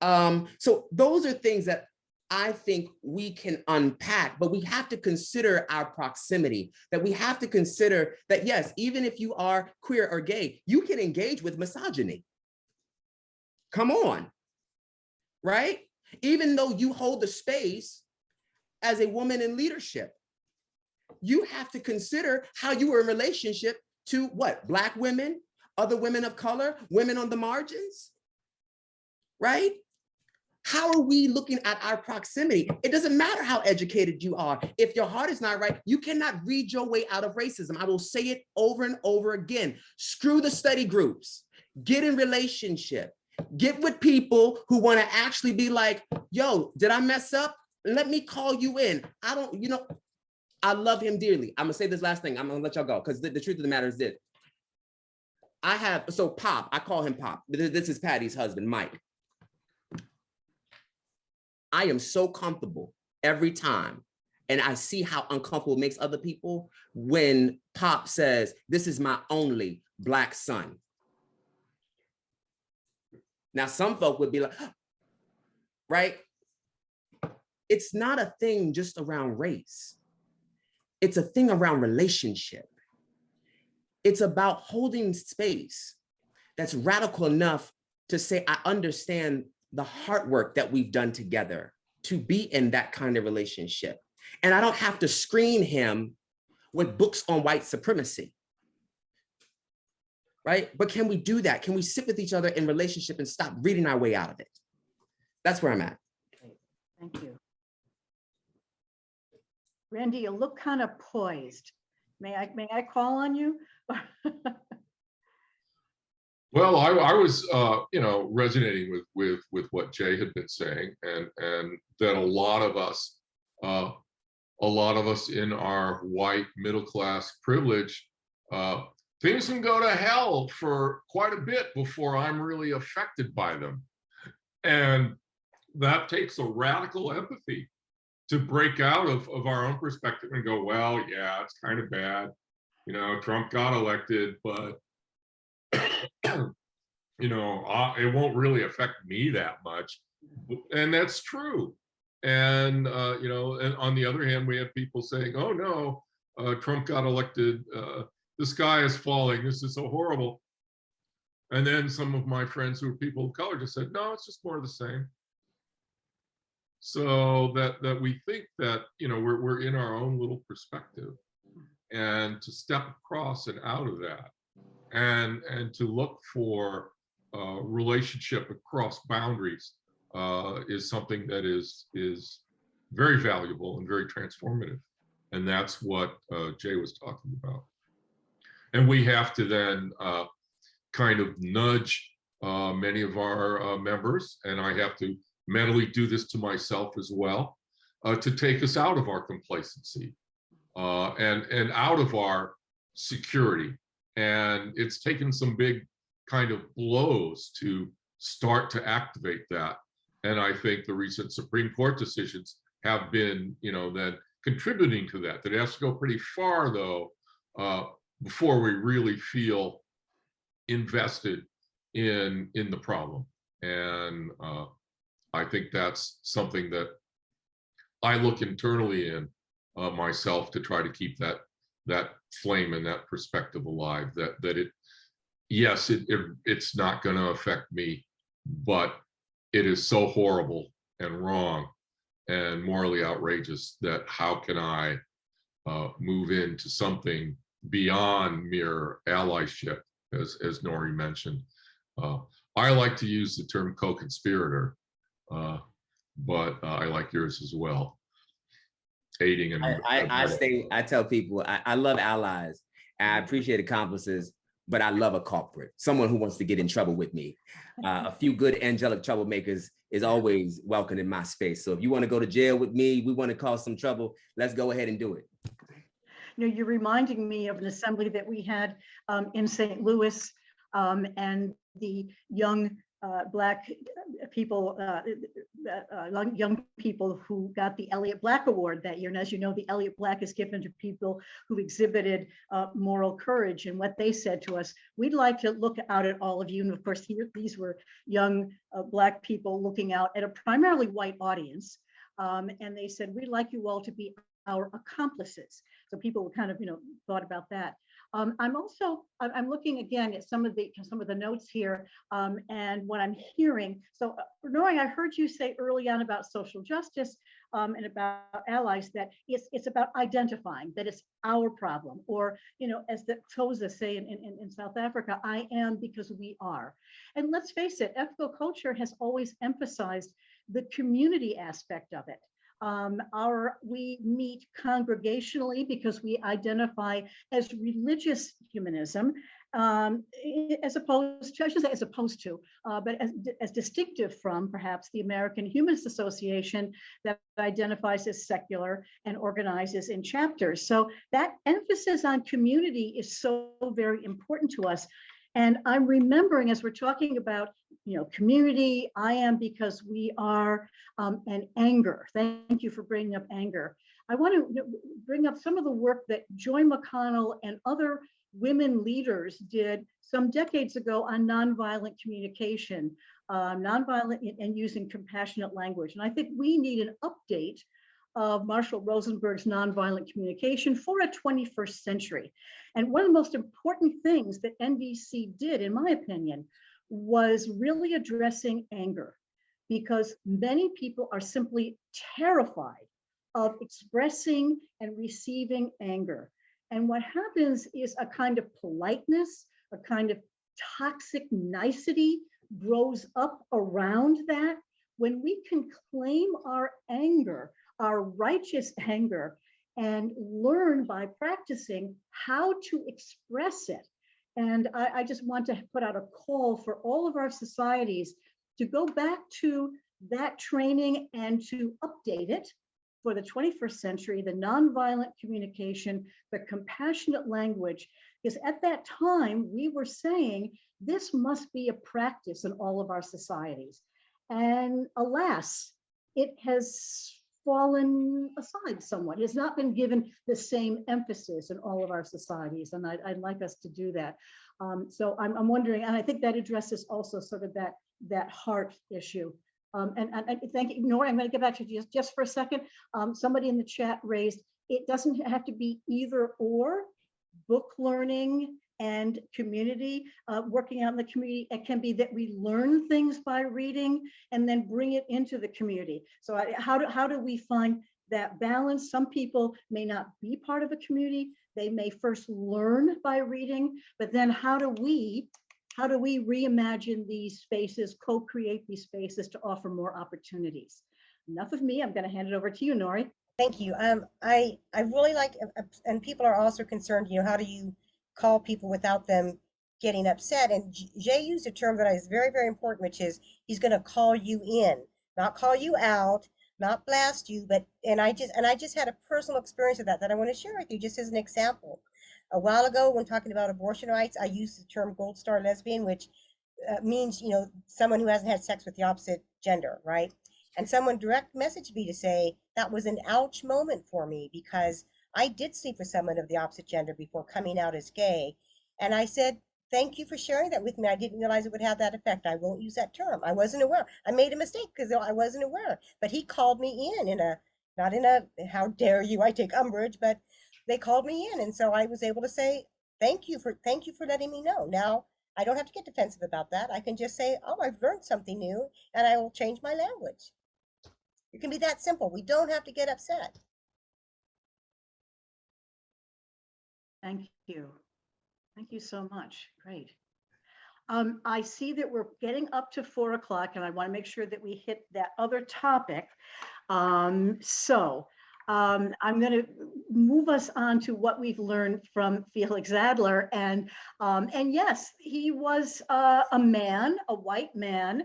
So those are things that I think we can unpack, but we have to consider our proximity, that we have to consider that, yes, even if you are queer or gay, you can engage with misogyny. Come on, right? Even though you hold the space as a woman in leadership, you have to consider how you are in relationship to what? Black women, other women of color, women on the margins, right? How are we looking at our proximity? It doesn't matter how educated you are. If your heart is not right, you cannot read your way out of racism. I will say it over and over again. Screw the study groups. Get in relationship. Get with people who want to actually be like, yo, did I mess up? Let me call you in. I don't, you know, I love him dearly. I'm gonna say this last thing. I'm gonna let y'all go because the truth of the matter is this. So Pop, I call him Pop. This is Patty's husband, Mike. I am so comfortable every time, and I see how uncomfortable it makes other people when Pop says, this is my only Black son. Now, some folk would be like, right? It's not a thing just around race. It's a thing around relationship. It's about holding space that's radical enough to say, I understand the hard work that we've done together to be in that kind of relationship. And I don't have to screen him with books on white supremacy, right? But can we do that? Can we sit with each other in relationship and stop reading our way out of it? That's where I'm at. Thank you. Randy, you look kind of poised. May I call on you? Well, I was, resonating with what Jay had been saying, and that a lot of us in our white middle class privilege, things can go to hell for quite a bit before I'm really affected by them. And that takes a radical empathy to break out of our own perspective and go, well, yeah, it's kind of bad. You know, Trump got elected, but you know, it won't really affect me that much. And that's true. And, you know, and on the other hand, we have people saying, oh no, Trump got elected. The sky is falling. This is so horrible. And then some of my friends who are people of color just said, no, it's just more of the same. So that we think that, you know, we're in our own little perspective, and to step across and out of that, and to look for relationship across boundaries is something that is very valuable and very transformative. And that's what Jay was talking about. And we have to then kind of nudge many of our members, and I have to mentally do this to myself as well, to take us out of our complacency and out of our security. And it's taken some big kind of blows to start to activate that. And I think the recent Supreme Court decisions have been, you know, then contributing to that. That it has to go pretty far, though, before we really feel invested in the problem. And I think that's something that I look internally in myself to try to keep that flame and that perspective alive. That it, yes, it's not going to affect me, but it is so horrible and wrong and morally outrageous that how can I move into something beyond mere allyship, as Nori mentioned. I like to use the term co-conspirator, but I like yours as well. Aiding and I tell people I love allies and I appreciate accomplices, but I love a culprit, someone who wants to get in trouble with me. A few good angelic troublemakers is always welcome in my space. So if you want to go to jail with me, we want to cause some trouble, let's go ahead and do it. You know, you're reminding me of an assembly that we had in St. Louis, and the young Black people, young people who got the Elliott Black Award that year. And as you know, the Elliott Black is given to people who exhibited moral courage. And what they said to us, we'd like to look out at all of you. And of course, these were young Black people looking out at a primarily white audience. And they said, we'd like you all to be our accomplices. So people kind of, you know, thought about that. I'm looking again at some of the notes here, and what I'm hearing. So, Nori, I heard you say early on about social justice and about allies, that it's about identifying that it's our problem, or, you know, as the Xhosa say in South Africa, I am because we are. And let's face it, ethical culture has always emphasized the community aspect of it. We meet congregationally because we identify as religious humanism, as opposed to, but as distinctive from perhaps the American Humanist Association that identifies as secular and organizes in chapters. So that emphasis on community is so very important to us. And I'm remembering, as we're talking about, you know, community, I am because we are, and anger. Thank you for bringing up anger. I want to bring up some of the work that Joy McConnell and other women leaders did some decades ago on nonviolent communication, nonviolent and using compassionate language. And I think we need an update of Marshall Rosenberg's nonviolent communication for a 21st century. And one of the most important things that NVC did, in my opinion, was really addressing anger, because many people are simply terrified of expressing and receiving anger. And what happens is a kind of politeness, a kind of toxic nicety grows up around that. When we can claim our anger, our righteous anger, and learn by practicing how to express it. And I just want to put out a call for all of our societies to go back to that training and to update it for the 21st century, the nonviolent communication, the compassionate language, because at that time we were saying this must be a practice in all of our societies. And alas, it has fallen aside somewhat. It has not been given the same emphasis in all of our societies, and I'd like us to do that. So I'm wondering, and I think that addresses also sort of that heart issue. And thank you, Nora. I'm going to get back to you just for a second. Somebody in the chat raised, it doesn't have to be either or, book learning and community, working out in the community. It can be that we learn things by reading and then bring it into the community. So how do we find that balance? Some people may not be part of a community. They may first learn by reading, but then how do we reimagine these spaces, co-create these spaces to offer more opportunities? Enough of me. I'm going to hand it over to you, Nori. Thank you. I really like, and people are also concerned, how do you call people without them getting upset? And Jay used a term that is very, very important, which is he's going to call you in, not call you out, not blast you, but, and I just had a personal experience of that I want to share with you just as an example. A while ago, when talking about abortion rights, I used the term gold star lesbian, which means, someone who hasn't had sex with the opposite gender, right? And someone direct messaged me to say that was an ouch moment for me because I did sleep with someone of the opposite gender before coming out as gay. And I said, thank you for sharing that with me. I didn't realize it would have that effect. I won't use that term. I wasn't aware. I made a mistake because I wasn't aware. But he called me in not in a, how dare you, I take umbrage, but they called me in. And so I was able to say, thank you for letting me know. Now, I don't have to get defensive about that. I can just say, oh, I've learned something new and I will change my language. It can be that simple. We don't have to get upset. Thank you. Thank you so much. Great. I see that we're getting up to 4 o'clock and I want to make sure that we hit that other topic. So I'm going to move us on to what we've learned from Felix Adler. And yes, he was a man, a white man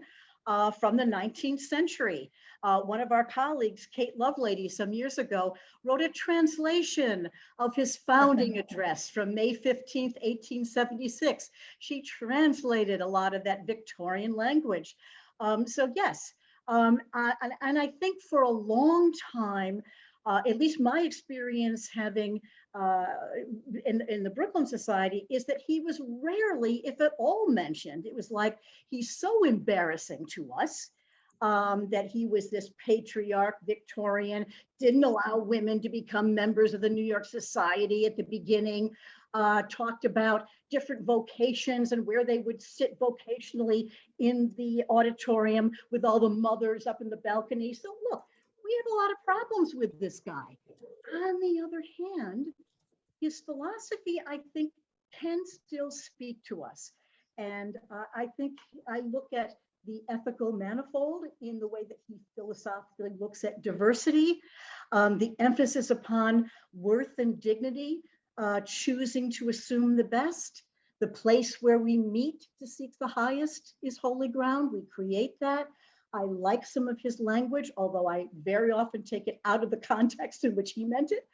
from the 19th century. One of our colleagues, Kate Lovelady, some years ago, wrote a translation of his founding address from May 15th, 1876. She translated a lot of that Victorian language. So yes, and I think for a long time, at least my experience having in the Brooklyn Society is that he was rarely, if at all, mentioned. It was like, he's so embarrassing to us that he was this patriarch Victorian, didn't allow women to become members of the New York Society at the beginning, talked about different vocations and where they would sit vocationally in the auditorium with all the mothers up in the balcony. So look, we have a lot of problems with this guy. On the other hand, his philosophy, I think, can still speak to us. And I think I look at the ethical manifold in the way that he philosophically looks at diversity, the emphasis upon worth and dignity, choosing to assume the best, the place where we meet to seek the highest is holy ground. We create that. I like some of his language, although I very often take it out of the context in which he meant it.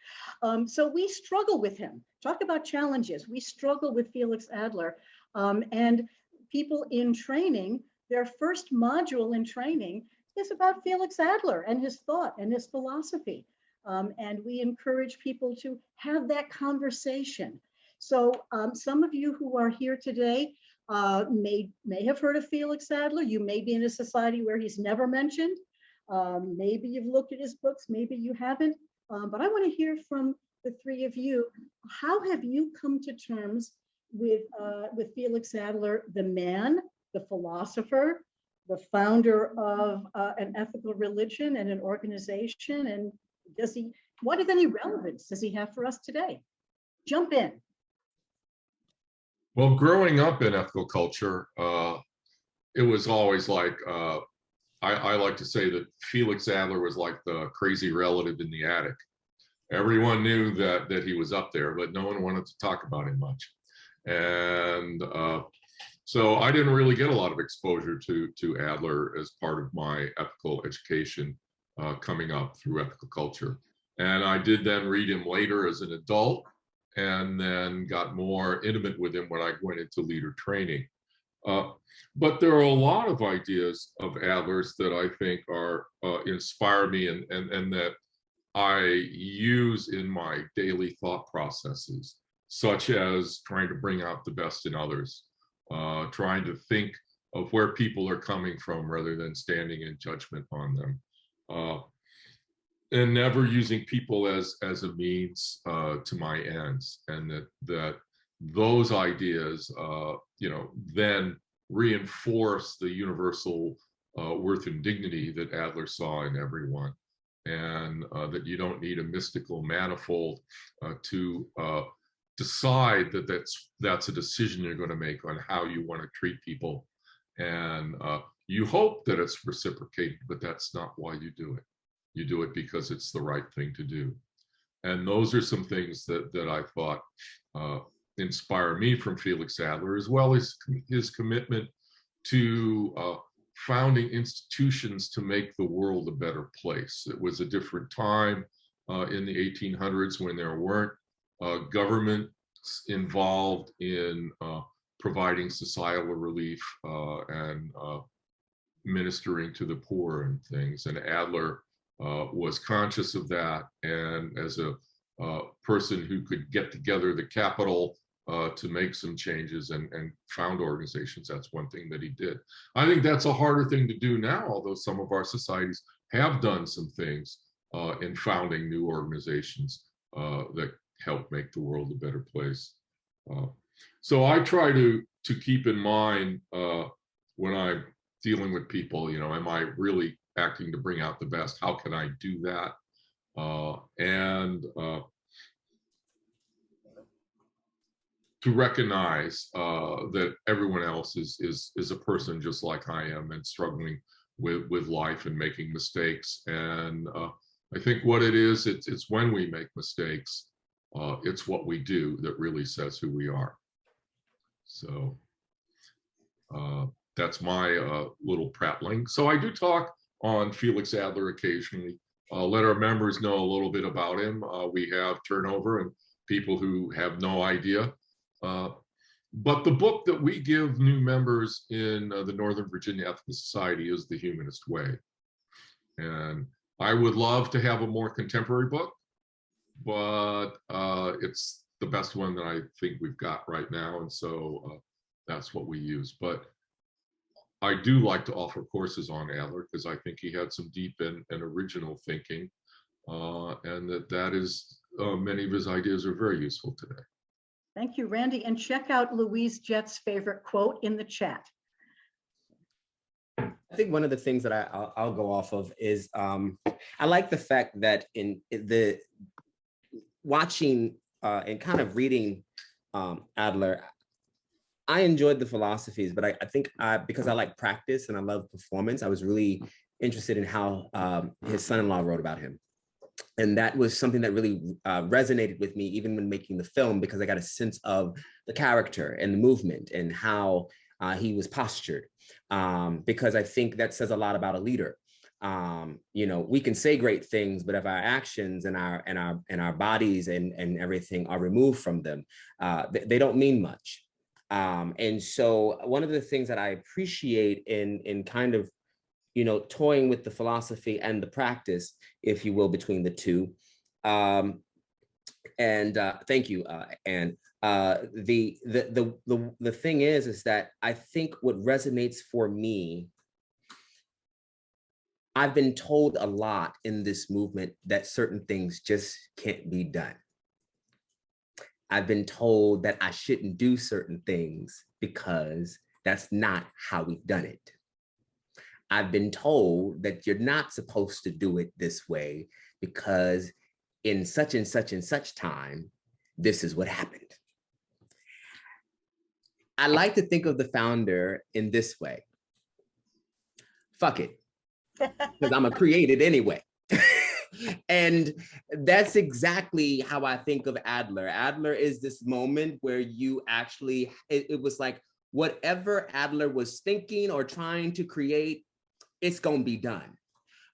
So we struggle with him. Talk about challenges. We struggle with Felix Adler. And people in training, their first module in training is about Felix Adler and his thought and his philosophy. And we encourage people to have that conversation. So some of you who are here today may have heard of Felix Adler. You may be in a society where he's never mentioned. Maybe you've looked at his books, maybe you haven't. But I want to hear from the three of you. How have you come to terms with Felix Adler, the man, the philosopher, the founder of an ethical religion and an organization? And what, if any, relevance does he have for us today? Jump in. Well, growing up in ethical culture, it was always like, I like to say that Felix Adler was like the crazy relative in the attic. Everyone knew that he was up there, but no one wanted to talk about him much. And so I didn't really get a lot of exposure to Adler as part of my ethical education coming up through ethical culture. And I did then read him later as an adult, and then got more intimate with him when I went into leader training. But there are a lot of ideas of Adler's that I think are inspire me and that I use in my daily thought processes, such as trying to bring out the best in others, trying to think of where people are coming from rather than standing in judgment on them, and never using people as a means to my ends, and that those ideas, then reinforce the universal worth and dignity that Adler saw in everyone, and that you don't need a mystical manifold to decide that that's a decision you're going to make on how you want to treat people, and you hope that it's reciprocated, but that's not why you do it. You do it because it's the right thing to do. And those are some things that I thought inspire me from Felix Adler, as well as his commitment to founding institutions to make the world a better place. It was a different time in the 1800s when there weren't governments involved in providing societal relief and ministering to the poor and things. And Adler was conscious of that, and as a person who could get together the capital to make some changes and found organizations, that's one thing that he did. I think that's a harder thing to do now, although some of our societies have done some things in founding new organizations that help make the world a better place. So I try to keep in mind when I'm dealing with people, am I really acting to bring out the best? How can I do that? And to recognize that everyone else is a person just like I am and struggling with life and making mistakes. And I think what it is, it's when we make mistakes, it's what we do that really says who we are. So that's my little prattling. So I do talk on Felix Adler occasionally. Let our members know a little bit about him. We have turnover and people who have no idea. But the book that we give new members in the Northern Virginia Ethical Society is The Humanist Way. And I would love to have a more contemporary book, but it's the best one that I think we've got right now. And so that's what we use. But I do like to offer courses on Adler because I think he had some deep and original thinking, and that is many of his ideas are very useful today. Thank you, Randy. And check out Louise Jett's favorite quote in the chat. I think one of the things that I'll go off of is I like the fact that in the watching and kind of reading Adler, I enjoyed the philosophies, but I think because I like practice and I love performance, I was really interested in how his son-in-law wrote about him. And that was something that really resonated with me, even when making the film, because I got a sense of the character and the movement and how he was postured. Because I think that says a lot about a leader. We can say great things, but if our actions and our bodies and everything are removed from them, they don't mean much. And so one of the things that I appreciate in kind of, toying with the philosophy and the practice, if you will, between the two. And thank you, Anne. The thing is that I think what resonates for me, I've been told a lot in this movement that certain things just can't be done. I've been told that I shouldn't do certain things because that's not how we've done it. I've been told that you're not supposed to do it this way because in such and such and such time, this is what happened. I like to think of the founder in this way. Fuck it, because I'm gonna create it anyway. And that's exactly how I think of Adler. Adler is this moment where you actually, it was like whatever Adler was thinking or trying to create, it's gonna be done,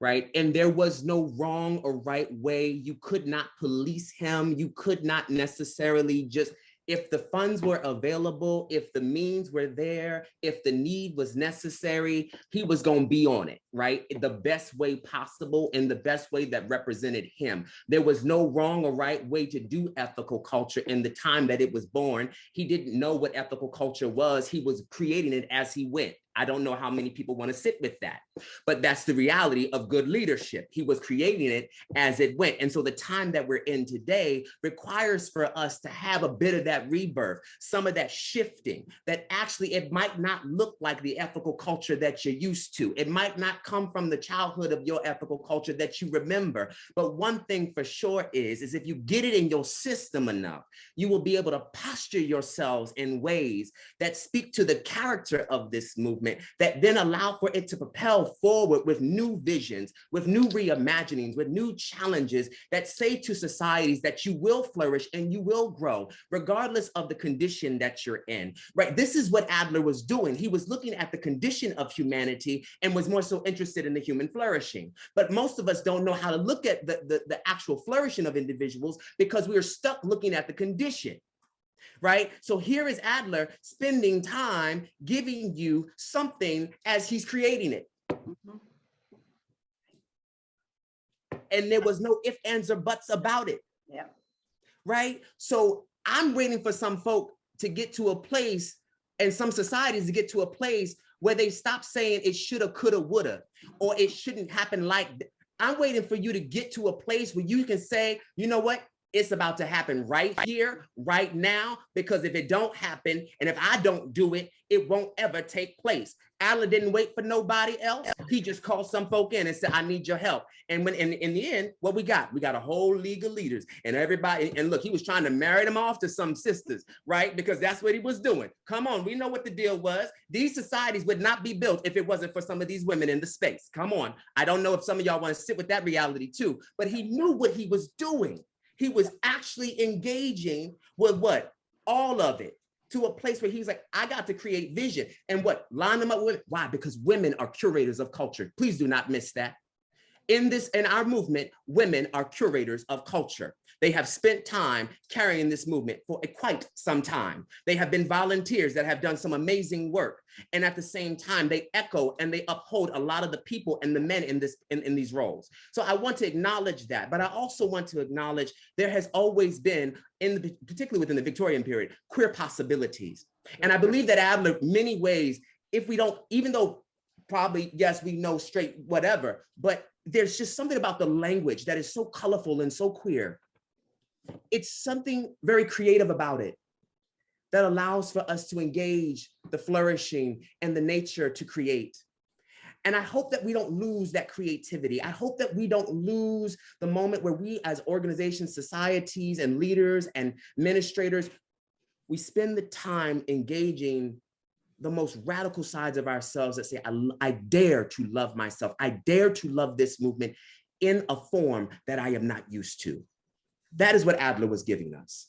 right? And there was no wrong or right way. You could not police him. You could not necessarily just, If the funds were available, if the means were there, if the need was necessary, he was going to be on it, right? The best way possible and the best way that represented him. There was no wrong or right way to do ethical culture in the time that it was born. He didn't know what ethical culture was. He was creating it as he went. I don't know how many people want to sit with that, but that's the reality of good leadership. He was creating it as it went. And so the time that we're in today requires for us to have a bit of that rebirth, some of that shifting, that actually it might not look like the ethical culture that you're used to. It might not come from the childhood of your ethical culture that you remember. But one thing for sure is if you get it in your system enough, you will be able to posture yourselves in ways that speak to the character of this movement, that then allow for it to propel forward with new visions, with new reimaginings, with new challenges that say to societies that you will flourish and you will grow, regardless of the condition that you're in, right? This is what Adler was doing. He was looking at the condition of humanity and was more so interested in the human flourishing. But most of us don't know how to look at the actual flourishing of individuals because we are stuck looking at the condition. Right? So here is Adler spending time giving you something as he's creating it. And there was no ifs, ands, or buts about it. Yeah. Right? So I'm waiting for some folk to get to a place and some societies to get to a place where they stop saying it shoulda, coulda, woulda, or it shouldn't happen like that. I'm waiting for you to get to a place where you can say, you know what? It's about to happen right here, right now, because if it don't happen, and if I don't do it, it won't ever take place. Adler didn't wait for nobody else. He just called some folk in and said, I need your help. And when in the end, what we got a whole league of leaders and everybody. And look, he was trying to marry them off to some sisters, right? Because that's what he was doing. Come on, we know what the deal was. These societies would not be built if it wasn't for some of these women in the space. Come on. I don't know if some of y'all want to sit with that reality too, but he knew what he was doing. He was actually engaging with what? All of it, to a place where he's like, I got to create vision. And what? Line them up with, why? Because women are curators of culture. Please do not miss that. In our movement, women are curators of culture. They have spent time carrying this movement for quite some time. They have been volunteers that have done some amazing work. And at the same time, they echo and they uphold a lot of the people and the men in these roles. So I want to acknowledge that, but I also want to acknowledge there has always been, particularly within the Victorian period, queer possibilities. And I believe that Adler, many ways, if we don't, even though probably, yes, we know straight whatever, but there's just something about the language that is so colorful and so queer. It's something very creative about it that allows for us to engage the flourishing and the nature to create. And I hope that we don't lose that creativity. I hope that we don't lose the moment where we as organizations, societies, and leaders and administrators, we spend the time engaging the most radical sides of ourselves that say, I dare to love myself. I dare to love this movement in a form that I am not used to. That is what Adler was giving us.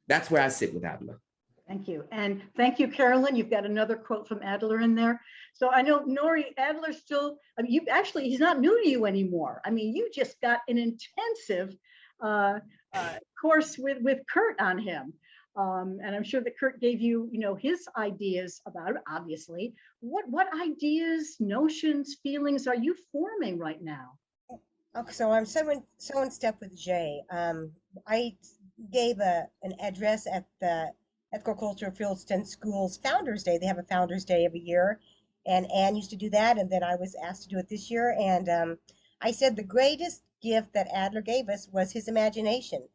That's where I sit with Adler. Thank you. And thank you, Carolyn. You've got another quote from Adler in there. So I know, Nori, Adler still, I mean, he's not new to you anymore. I mean, you just got an intensive course with Kurt on him. And I'm sure that Kurt gave you, his ideas about it, obviously. What ideas, notions, feelings are you forming right now? Okay, so I'm so in step with Jay. I gave an address at the Ethical Culture Fieldston School's Founders Day. They have a Founders Day every year, and Anne used to do that, and then I was asked to do it this year. And I said the greatest gift that Adler gave us was his imagination.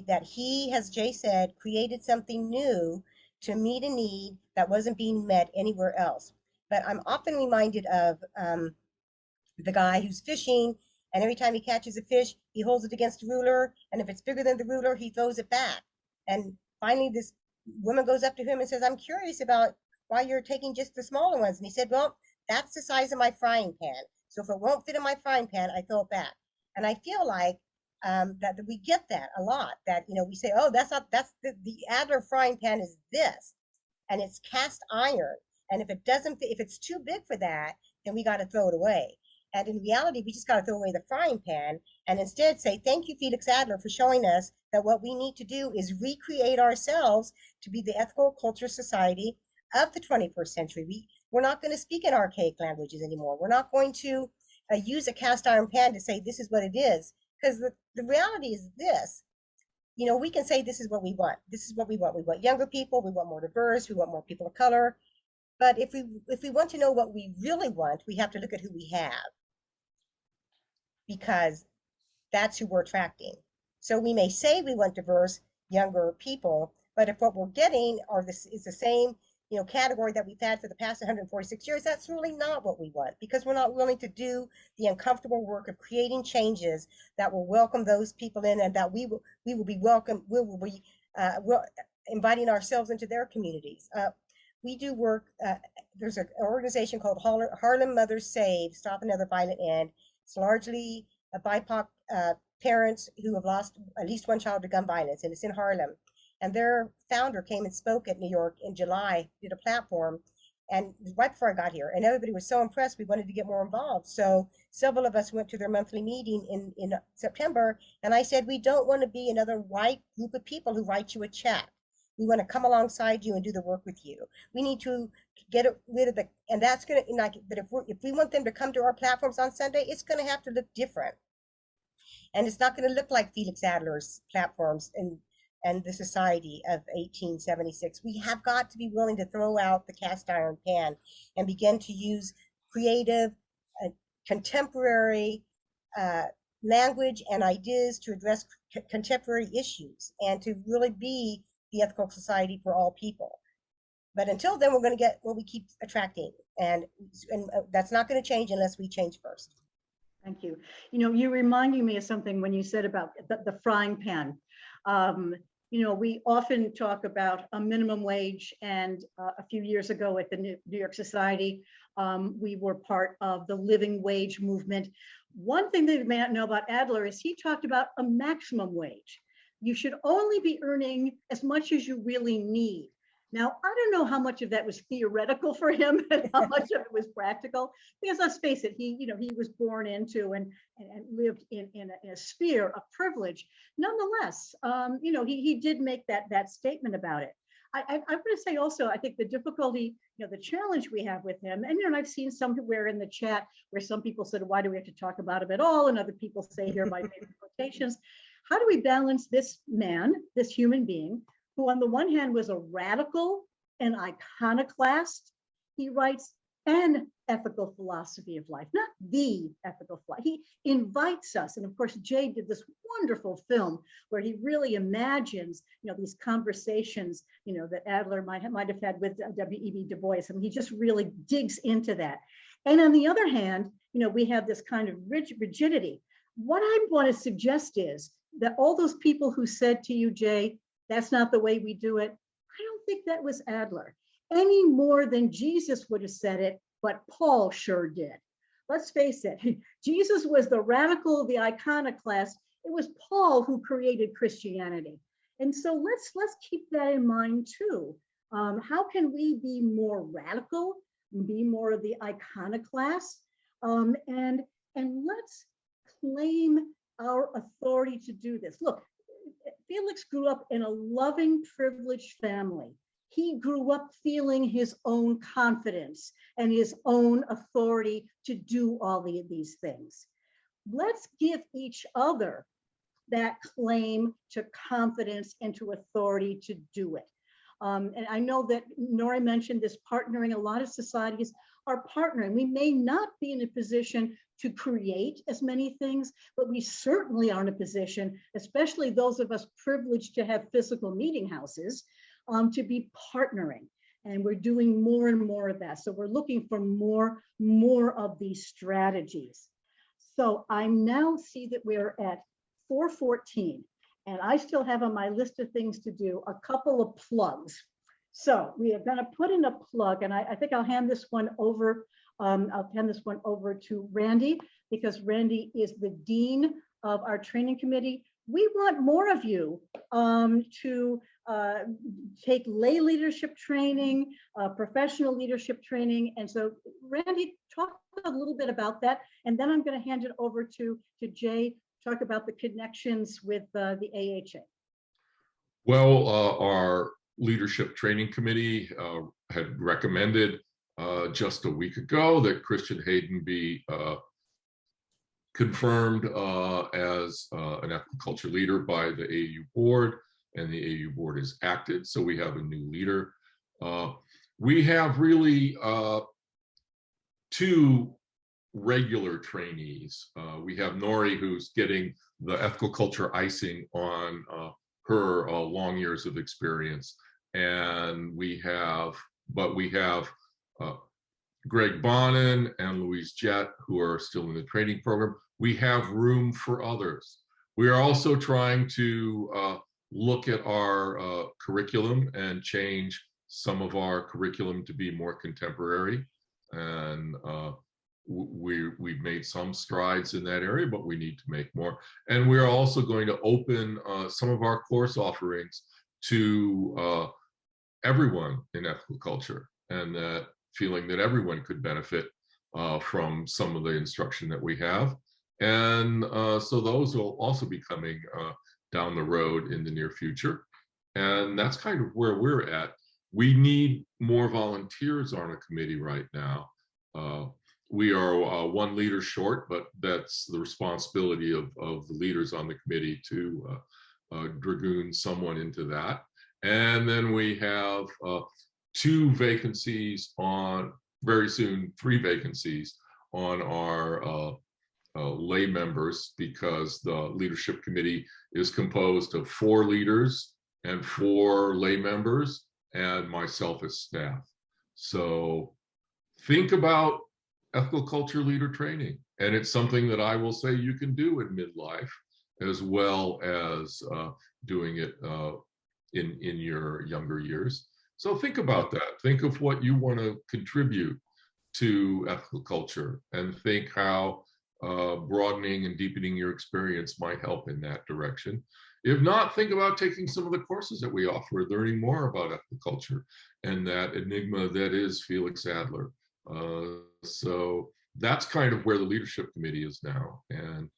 That he, as Jay said, created something new to meet a need that wasn't being met anywhere else. But I'm often reminded of the guy who's fishing, and every time he catches a fish, he holds it against the ruler, and if it's bigger than the ruler, he throws it back. And finally, this woman goes up to him and says, I'm curious about why you're taking just the smaller ones. And he said, well, that's the size of my frying pan. So if it won't fit in my frying pan, I throw it back. And I feel like that we get that a lot, that, we say, oh, that's the Adler frying pan is this, and it's cast iron. And if it's too big for that, then we got to throw it away. And in reality, we just got to throw away the frying pan and instead say, thank you, Felix Adler, for showing us that what we need to do is recreate ourselves to be the ethical culture society of the 21st century. We're not going to speak in archaic languages anymore. We're not going to use a cast iron pan to say this is what it is. Because the reality is this, you know, we can say this is what we want. This is what we want. We want younger people. We want more diverse. We want more people of color. But if we want to know what we really want, we have to look at who we have, because that's who we're attracting. So we may say we want diverse, younger people, but if what we're getting is the same, you know, category that we've had for the past 146 years, that's really not what we want, because we're not willing to do the uncomfortable work of creating changes that will welcome those people in, and that we will be welcome. We will be inviting ourselves into their communities. We do work. There's an organization called Harlem Mothers Save, Stop Another Violent End. It's largely BIPOC parents who have lost at least one child to gun violence, and it's in Harlem. And their founder came and spoke at New York in July, did a platform, and right before I got here, and everybody was so impressed. We wanted to get more involved. So several of us went to their monthly meeting in September, and I said, we don't want to be another white group of people who write you a check. We want to come alongside you and do the work with you. We need to get rid of the, and that's going to, like, but if we want them to come to our platforms on Sunday, it's going to have to look different. And it's not going to look like Felix Adler's platforms and the society of 1876. We have got to be willing to throw out the cast iron pan and begin to use creative, contemporary language and ideas to address contemporary issues, and to really be the ethical society for all people. But until then, we're going to get what we keep attracting, and that's not going to change unless we change first. Thank you. You know, you reminding me of something when you said about the frying pan. You know, we often talk about a minimum wage, and a few years ago at the New York Society, we were part of the living wage movement. One thing that you may not know about Adler is he talked about a maximum wage. You should only be earning as much as you really need. Now, I don't know how much of that was theoretical for him and how much of it was practical, because let's face it, he was born into and lived in a sphere of privilege. Nonetheless, you know, he did make that statement about it. I'm going to say also, I think the difficulty, you know, the challenge we have with him, and you know, I've seen somewhere in the chat where some people said, why do we have to talk about him at all? And other people say, here are my favorite quotations. How do we balance this man, this human being, who on the one hand was a radical, an iconoclast? He writes an ethical philosophy of life, not the ethical philosophy. He invites us, and of course, Jay did this wonderful film where he really imagines, you know, these conversations, you know, that Adler might have had with W.E.B. Du Bois. I mean, he just really digs into that. And on the other hand, you know, we have this kind of rigidity. What I want to suggest is that all those people who said to you, Jay, that's not the way we do it, I don't think that was Adler any more than Jesus would have said it, but Paul sure did. Let's face it, Jesus was the radical, the iconoclast. It was Paul who created Christianity. And so let's keep that in mind too. How can we be more radical, be more of the iconoclast, and let's claim our authority to do this. Look, Felix grew up in a loving, privileged family. He grew up feeling his own confidence and his own authority to do all these things. Let's give each other that claim to confidence and to authority to do it. And I know that Nori mentioned this partnering. A lot of societies are partnering. We may not be in a position to create as many things, but we certainly are in a position, especially those of us privileged to have physical meeting houses, to be partnering. And we're doing more and more of that. So we're looking for more of these strategies. So I now see that we're at 4:14, and I still have on my list of things to do a couple of plugs. So we are going to put in a plug, and I think I'll hand this one over. I'll hand this one over to Randy, because Randy is the dean of our training committee. We want more of you to take lay leadership training, professional leadership training. And so Randy, talk a little bit about that. And then I'm going to hand it over to Jay, talk about the connections with the AHA. Well, our leadership training committee had recommended just a week ago that Christian Hayden be confirmed as an ethical culture leader by the AEU board, and the AEU board has acted, so we have a new leader. We have really two regular trainees. We have Nori, who's getting the ethical culture icing on her long years of experience, and we have Greg Bonin and Louise Jett, who are still in the training program. We have room for others. We are also trying to look at our curriculum and change some of our curriculum to be more contemporary. And we've made some strides in that area, but we need to make more. And we are also going to open some of our course offerings to everyone in ethical culture, and that feeling that everyone could benefit from some of the instruction that we have. And so those will also be coming down the road in the near future. And that's kind of where we're at. We need more volunteers on a committee right now. We are one leader short, but that's the responsibility of the leaders on the committee to dragoon someone into that. And then we have 2 vacancies on, very soon, 3 vacancies on our lay members, because the leadership committee is composed of 4 leaders and 4 lay members and myself as staff. So think about ethical culture leader training, and it's something that I will say you can do in midlife as well as doing it in your younger years. So think about that. Think of what you want to contribute to ethical culture, and think how broadening and deepening your experience might help in that direction. If not, think about taking some of the courses that we offer, learning more about ethical culture and that enigma that is Felix Adler. So that's kind of where the leadership committee is now. And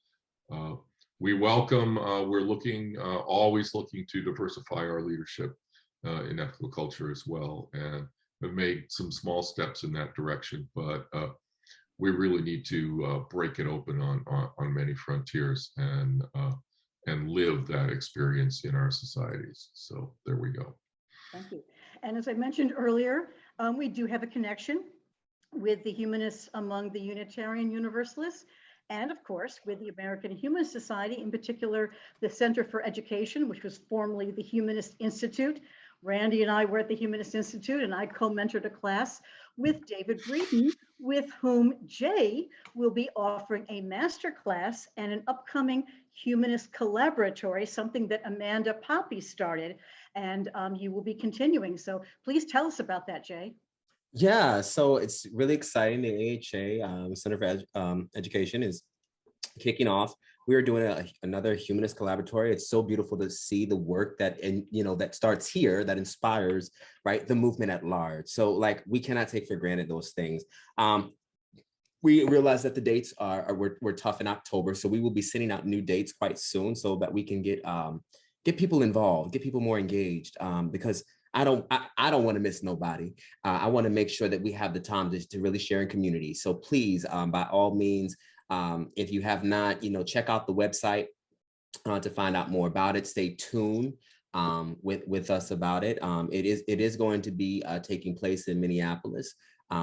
we welcome, we're looking, always looking to diversify our leadership in ethical culture as well, and have made some small steps in that direction, but we really need to break it open on many frontiers and live that experience in our societies. So there we go. Thank you. And as I mentioned earlier, we do have a connection with the humanists among the Unitarian Universalists, and of course with the American Humanist Society, in particular the Center for Education, which was formerly the Humanist Institute. Randy and I were at the Humanist Institute, and I co-mentored a class with David Breeden, with whom Jay will be offering a master class and an upcoming humanist collaboratory, something that Amanda Poppy started, and you will be continuing. So please tell us about that, Jay. Yeah, so it's really exciting. The AHA, Center for Education, is kicking off. We are doing another humanist collaboratory. It's so beautiful to see the work that, and that starts here, that inspires, right, the movement at large. So like, we cannot take for granted those things. We realize that the dates we're tough in October, so we will be sending out new dates quite soon so that we can get people involved, get people more engaged, because I don't want to miss nobody. I want to make sure that we have the time to really share in community. So please, by all means, if you have not, check out the website to find out more about it. Stay tuned with us about it. It is going to be taking place in Minneapolis,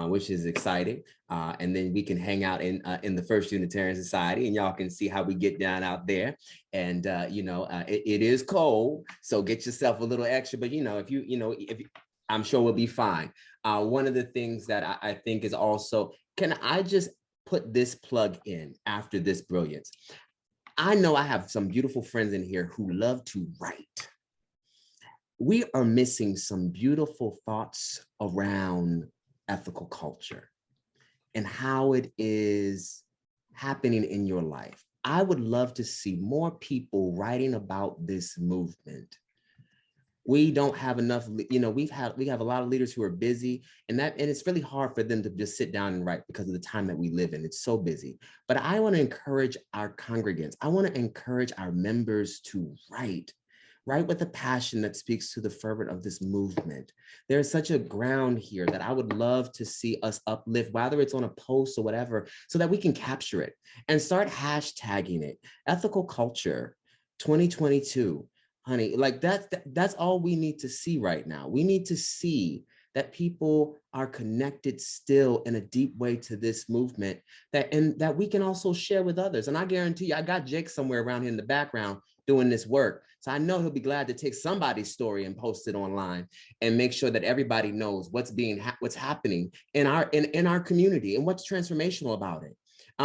which is exciting. And then we can hang out in the First Unitarian Society, and y'all can see how we get down out there. And it is cold, so get yourself a little extra. But if I'm sure we'll be fine. One of the things that I think is also, can I just put this plug in after this brilliance? I know I have some beautiful friends in here who love to write. We are missing some beautiful thoughts around ethical culture and how it is happening in your life. I would love to see more people writing about this movement. We don't have enough, you know, we have a lot of leaders who are busy, and it's really hard for them to just sit down and write because of the time that we live in. It's so busy. But I want to encourage our congregants. I want to encourage our members to write with a passion that speaks to the fervor of this movement. There's such a ground here that I would love to see us uplift, whether it's on a post or whatever, so that we can capture it and start hashtagging it. Ethical culture 2022. Honey, like that's all we need to see right now. We need to see that people are connected still in a deep way to this movement, that we can also share with others. And I guarantee you, I got Jake somewhere around here in the background doing this work. So I know he'll be glad to take somebody's story and post it online and make sure that everybody knows what's happening in our community and what's transformational about it.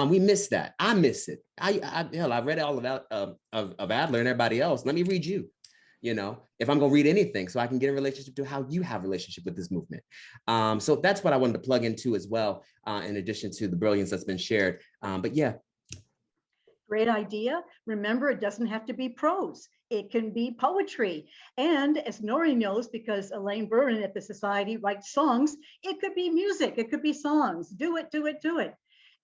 We miss that. I miss it. I read all of Adler and everybody else. Let me read you, you know, if I'm going to read anything, so I can get a relationship to how you have a relationship with this movement. So that's what I wanted to plug into as well, in addition to the brilliance that's been shared. But yeah. Great idea. Remember, it doesn't have to be prose. It can be poetry. And as Nori knows, because Elaine Burren at the Society writes songs, it could be music. It could be songs. Do it, do it, do it.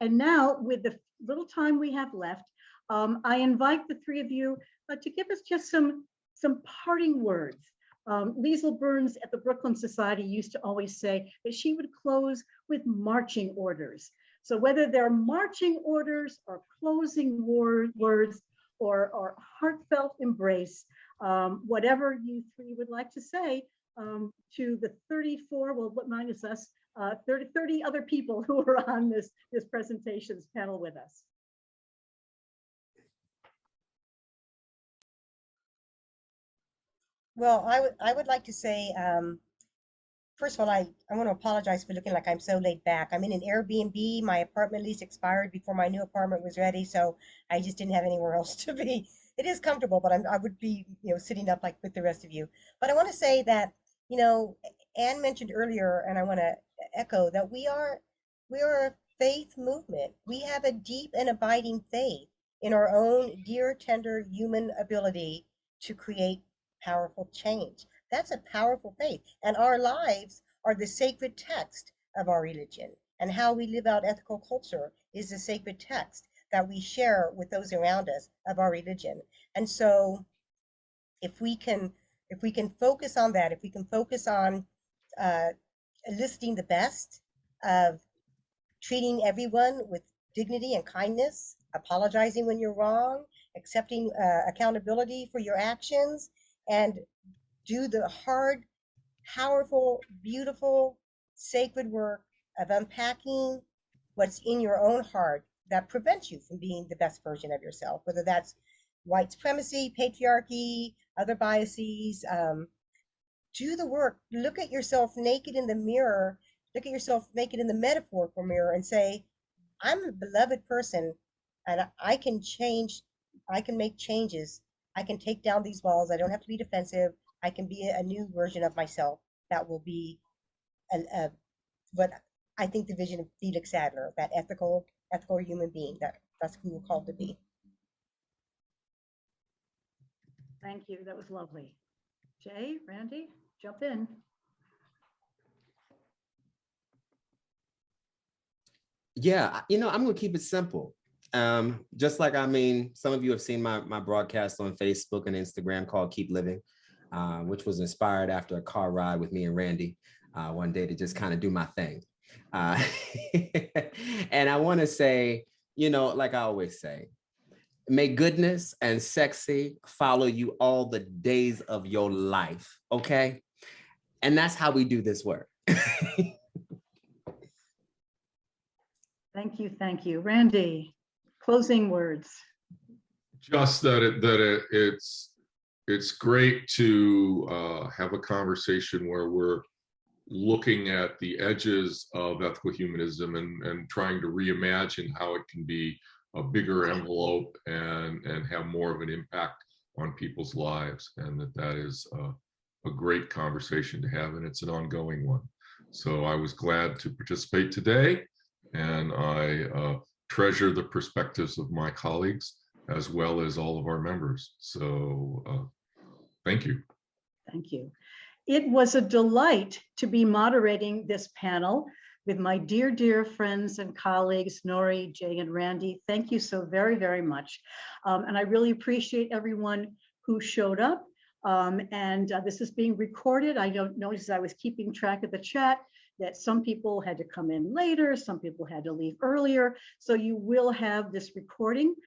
And now, with the little time we have left, I invite the three of you to give us just some parting words. Liesl Burns at the Brooklyn Society used to always say that she would close with marching orders. So whether they're marching orders or closing words or heartfelt embrace, whatever you three would like to say to the 34, well, what minus us, 30 other people who are on this presentations panel with us. Well, I would like to say, first of all, I want to apologize for looking like I'm so laid back. I'm in an Airbnb. My apartment lease expired before my new apartment was ready, so I just didn't have anywhere else to be. It is comfortable, but I would be, sitting up like with the rest of you. But I want to say that, Anne mentioned earlier, and I want to echo that we are a faith movement. We have a deep and abiding faith in our own dear, tender human ability to create powerful change. That's a powerful faith. And our lives are the sacred text of our religion. And how we live out ethical culture is the sacred text that we share with those around us of our religion. And so if we can focus on that, if we can focus on eliciting the best of treating everyone with dignity and kindness, apologizing when you're wrong, accepting accountability for your actions, and do the hard, powerful, beautiful, sacred work of unpacking what's in your own heart that prevents you from being the best version of yourself, whether that's white supremacy, patriarchy, other biases. Do the work. Look at yourself naked in the mirror. Look at yourself naked in the metaphorical mirror and say, I'm a beloved person and I can change. I can make changes. I can take down these walls. I don't have to be defensive. I can be a new version of myself that will be what I think the vision of Felix Adler, that ethical human being, that's who we're called to be. Thank you. That was lovely. Jay, Randy, jump in. Yeah, I'm going to keep it simple. Just like, some of you have seen my broadcast on Facebook and Instagram called Keep Living, which was inspired after a car ride with me and Randy one day to just kind of do my thing. And I want to say, like I always say, may goodness and sexy follow you all the days of your life, okay? And that's how we do this work. Thank you. Randy, closing words. Just that it's great to have a conversation where we're looking at the edges of ethical humanism and trying to reimagine how it can be a bigger envelope and have more of an impact on people's lives, and that is a great conversation to have, and it's an ongoing one. So I was glad to participate today, and I treasure the perspectives of my colleagues as well as all of our members. So thank you. Thank you. It was a delight to be moderating this panel with my dear, dear friends and colleagues, Nori, Jay, and Randy. Thank you so very, very much. And I really appreciate everyone who showed up. This is being recorded. I don't notice I was keeping track of the chat that some people had to come in later, some people had to leave earlier. So you will have this recording